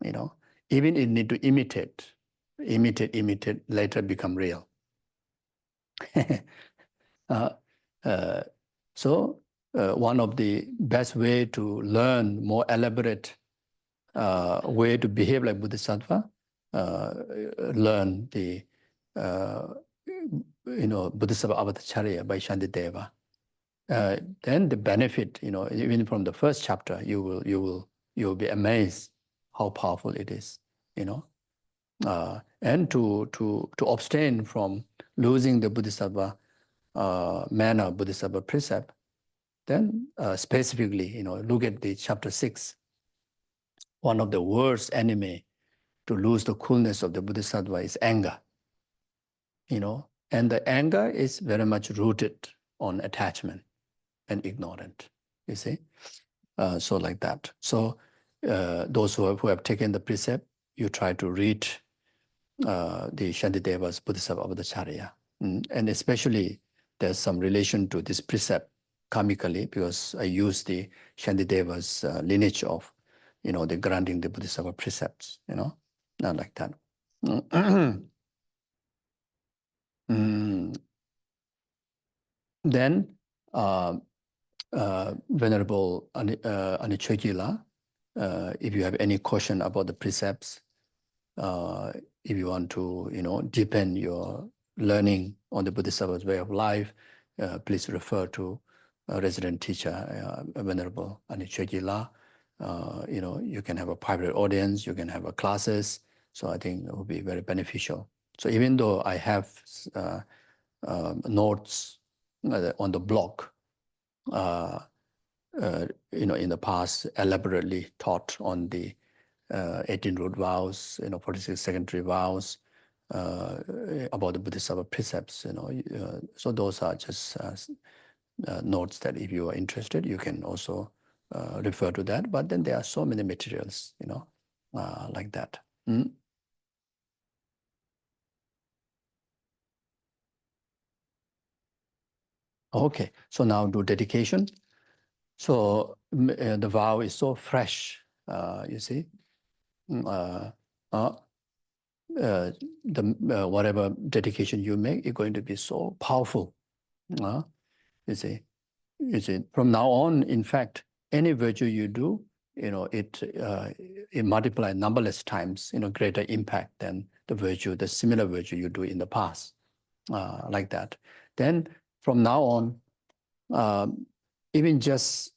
Even if you need to imitate, later become real. So one of the best way to learn more elaborate way to behave like Bodhisattva, learn the Bodhisattva Avatacharya by Shantideva. Then the benefit, even from the first chapter, you will be amazed how powerful it is. and to abstain from losing the Bodhisattva manner, Bodhisattva precept, then specifically, look at the chapter 6. One of the worst enemy to lose the coolness of the Bodhisattva is anger, and the anger is very much rooted on attachment and ignorance, you see. So like that. So those who have taken the precept, you try to read the Shantideva's Bodhisattva Avadacharya. And especially there's some relation to this precept karmically, because I use the Shantideva's lineage of, the granting the Bodhisattva precepts, not like that. Then Venerable Anichokila, if you have any question about the precepts, if you want to, deepen your learning on the Bodhisattva's way of life, please refer to a resident teacher, Venerable Anichokila. You can have a private audience, you can have a classes. So I think it will be very beneficial. So even though I have notes on the blog, in the past, elaborately taught on the 18 root vows, 46 secondary vows, about the Bodhisattva precepts, so those are just notes that if you are interested, you can also refer to that. But then there are so many materials, like that. Okay, so now do dedication. So the vow is so fresh, you see. Whatever dedication you make is going to be so powerful. You see, from now on, in fact, any virtue you do, it multiplies numberless times, greater impact than the similar virtue you do in the past, like that. Then from now on, even just,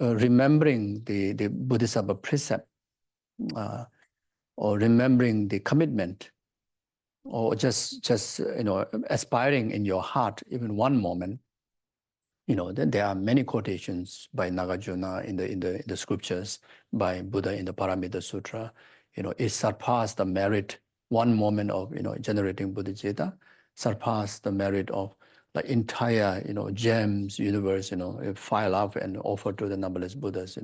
remembering the Bodhisattva precept, or remembering the commitment, or just aspiring in your heart, even one moment, then there are many quotations by Nagarjuna in the scriptures, by Buddha in the Paramita Sutra. It surpassed the merit, one moment of generating Bodhicitta, surpassed the merit of the entire gems universe, file up and offer to the numberless Buddhas.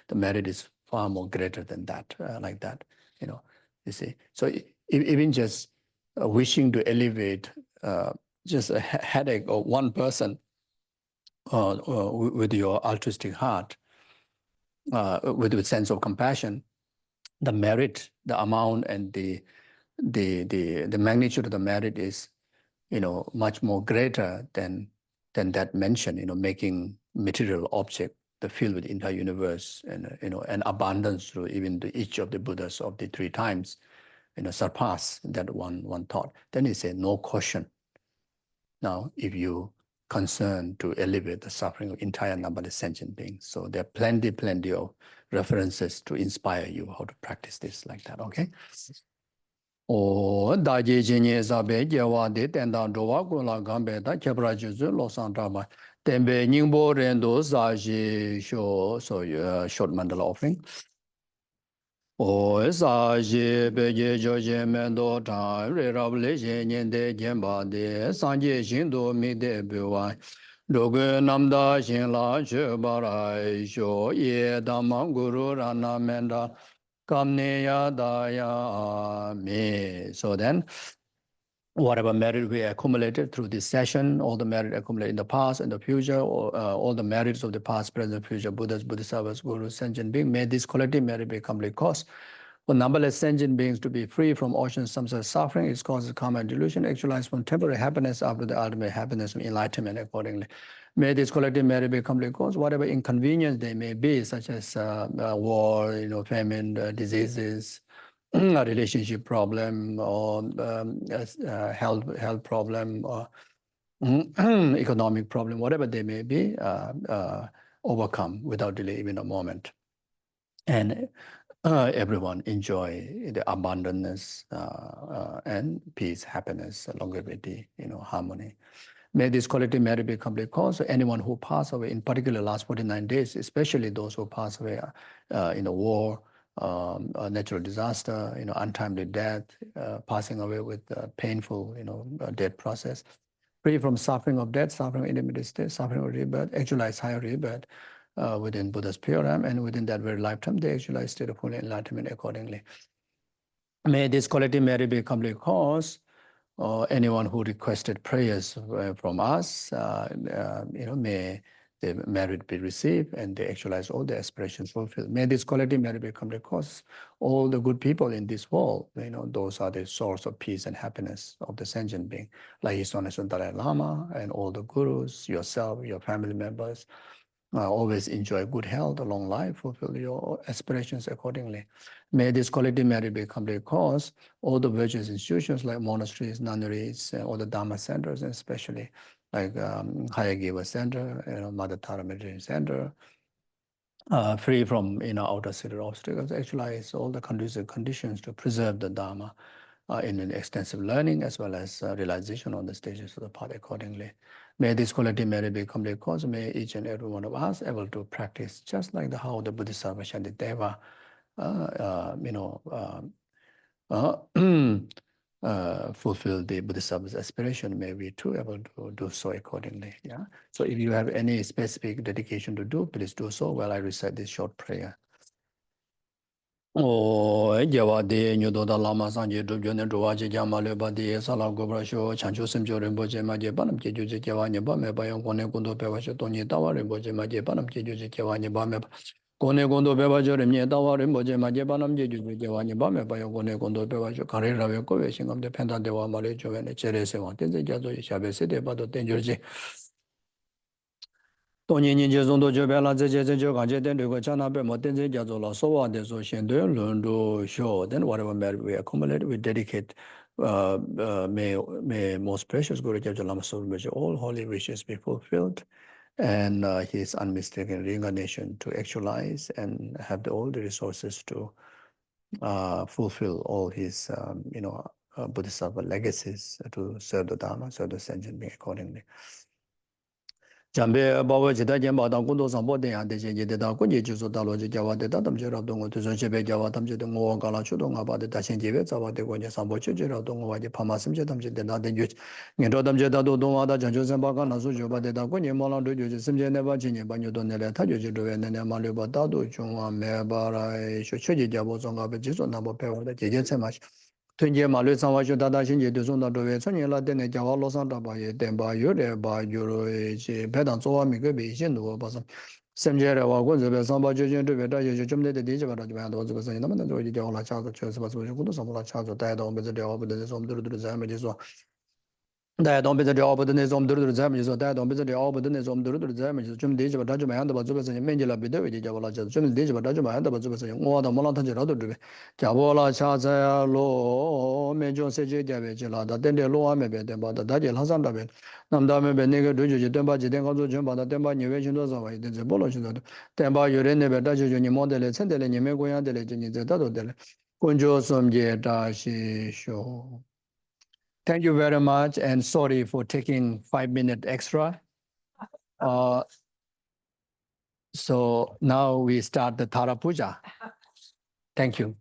The merit is far more greater than that, like that. You see. So even just wishing to elevate just a headache of one person, with your altruistic heart, with a sense of compassion, the merit, the amount, and the magnitude of the merit is, much more greater than that mention. Making material object the field with the entire universe, and and abundance through even each of the Buddhas of the 3 times, surpass that one thought. Then he said, no question. Now, if you concerned to alleviate the suffering of entire numberless sentient beings. So there are plenty of references to inspire you how to practice this like that, okay? O daji jinye zabe jewa de tendang dowa gula gambe da kebra juzu lo santama tembe nyingbo rendo zaji sho so short mandala offering. O zaji beje joje mendo ta re rable je nyende jemba de sanje shindo mi de bewa doge namda shin la che barai sho ye damang guru rana menda kamne ya daya me. So then, whatever merit we accumulated through this session, all the merit accumulated in the past and the future, or all the merits of the past, present, future, Buddhas, Bodhisattvas, Gurus, sentient beings, may this collective merit be a complete cause for numberless sentient beings to be free from ocean samsara suffering. Its causes karma and delusion, actualized from temporary happiness after the ultimate happiness and enlightenment accordingly. May this collective merit be a complete cause, whatever inconvenience they may be, such as war, famine, diseases, a relationship problem, or health problem, or economic problem, whatever they may be, overcome without delay even a moment. And everyone enjoy the abundance and peace, happiness, longevity, harmony. May this quality merit be complete cause. Anyone who passed away, in particular last 49 days, especially those who passed away in a war, a natural disaster, untimely death, passing away with painful, death process, free from suffering of death, suffering of intermediate state, suffering of rebirth, actualize higher rebirth within Buddha's paradigm, and within that very lifetime, they actualize state of holy enlightenment accordingly. May this quality merit be complete cause. Anyone who requested prayers from us, may the merit be received and they actualize all the aspirations fulfilled. May this quality merit be complete cause. All the good people in this world, those are the source of peace and happiness of the sentient being, like His Holiness Dalai Lama and all the gurus, yourself, your family members. Always enjoy good health, a long life, fulfill your aspirations accordingly. May this quality merit be complete cause. All the virtuous institutions like monasteries, nunneries, all the Dharma centers, and especially like Hayagiva Center, Mother Tara Meditation Center, free from outer city obstacles, actualize all the conducive conditions to preserve the Dharma in an extensive learning as well as realization on the stages of the path accordingly. May this quality merit be complete cause. May each and every one of us able to practice just like how the Bodhisattva Shantideva fulfill the Bodhisattva's aspiration. May we too able to do so accordingly. Yeah. So if you have any specific dedication to do, please do so while I recite this short prayer. Jawadi Nudoda Lama Sanji Dubjun and Duaji Jamalebadi, Salam Gobrasho, Chancho Simjo Rimboje Maje Panam Jeju Javani Bame Bayon Kone Kundo Pevasho Tony Tower Rimboje Maje Panam Jeju Javani Bame Kone Kundo Pevajo Rimye Tower Rimboje Maje Panam Jeju Javani Bame Bayon Kone Kundo Pevasho Carrera Vecovation of the Penta de Wamale Joven Cherese Tenze Jazo Shabese de Bado Tenjurji. May this quality then whatever merit we accumulate, we dedicate. May most precious Guru Jagja Lama Soul, all holy wishes be fulfilled, and his unmistaken reincarnation to actualize and have all the resources to fulfill all his, Bodhisattva legacies to serve the Dharma, serve the sentient being accordingly. Jambe bawa jida jemba dang kundo sambo de ya de je de da kunje ju so da lo je jawa de da tam je ra dong de so che be jawa tam je de ngo ga la chu dong ba de da chen je be za wa de ko je sambo che je ra dong wa je pa ma sim je tam je de da de ju nge do tam je da do dong wa da jang ju sem ba ga na su jo ba de da kunje mo lang do ju je sim je ne ba chen je ba nyu do ne le ta ju je do we ne ne ma le ba da do chung wa me ba ra sho che je ja bo song ga be je so na bo pe wa de je je che ma Tunje Malu Sanwashu Dada Shinji Dusunda Dove, Sunny La Dene Jawa Losanta Baye, Demba Yure Ba Yuro, Pedan Soa Mikabi, Shindu Basam, Semjera Wago, Samba Jujin to Veda, Jumde, the Dijava, was the same. The Jola Chazo, Chess was Samola Chazo, died on the job of the Zom to the Zamages. That don't be the job of the Nizom to the Zamages, or that don't be the job of the Nizom to the Zamages, Jum Dijava, Dajuma, and the Bazubas and Mangela Bidu, Javala, Jum Dijava, Dajuma, and the Bazubas, or the Molanta Javola Chaza Lo, Major Seji Javela, the Dende Lo Amebe, but the Dajel Hasan David, Namdame Benega Duju, Demba Jidengo Jumba, the Demba Invasion was away, the Bolosh, Demba Urene, Daju, Model, Sendele, Yemegoya, the Legend, the Dado del Kunjo Somje Dashi Show. Thank you very much, and sorry for taking 5 minutes extra. So now we start the Tara Puja. Thank you.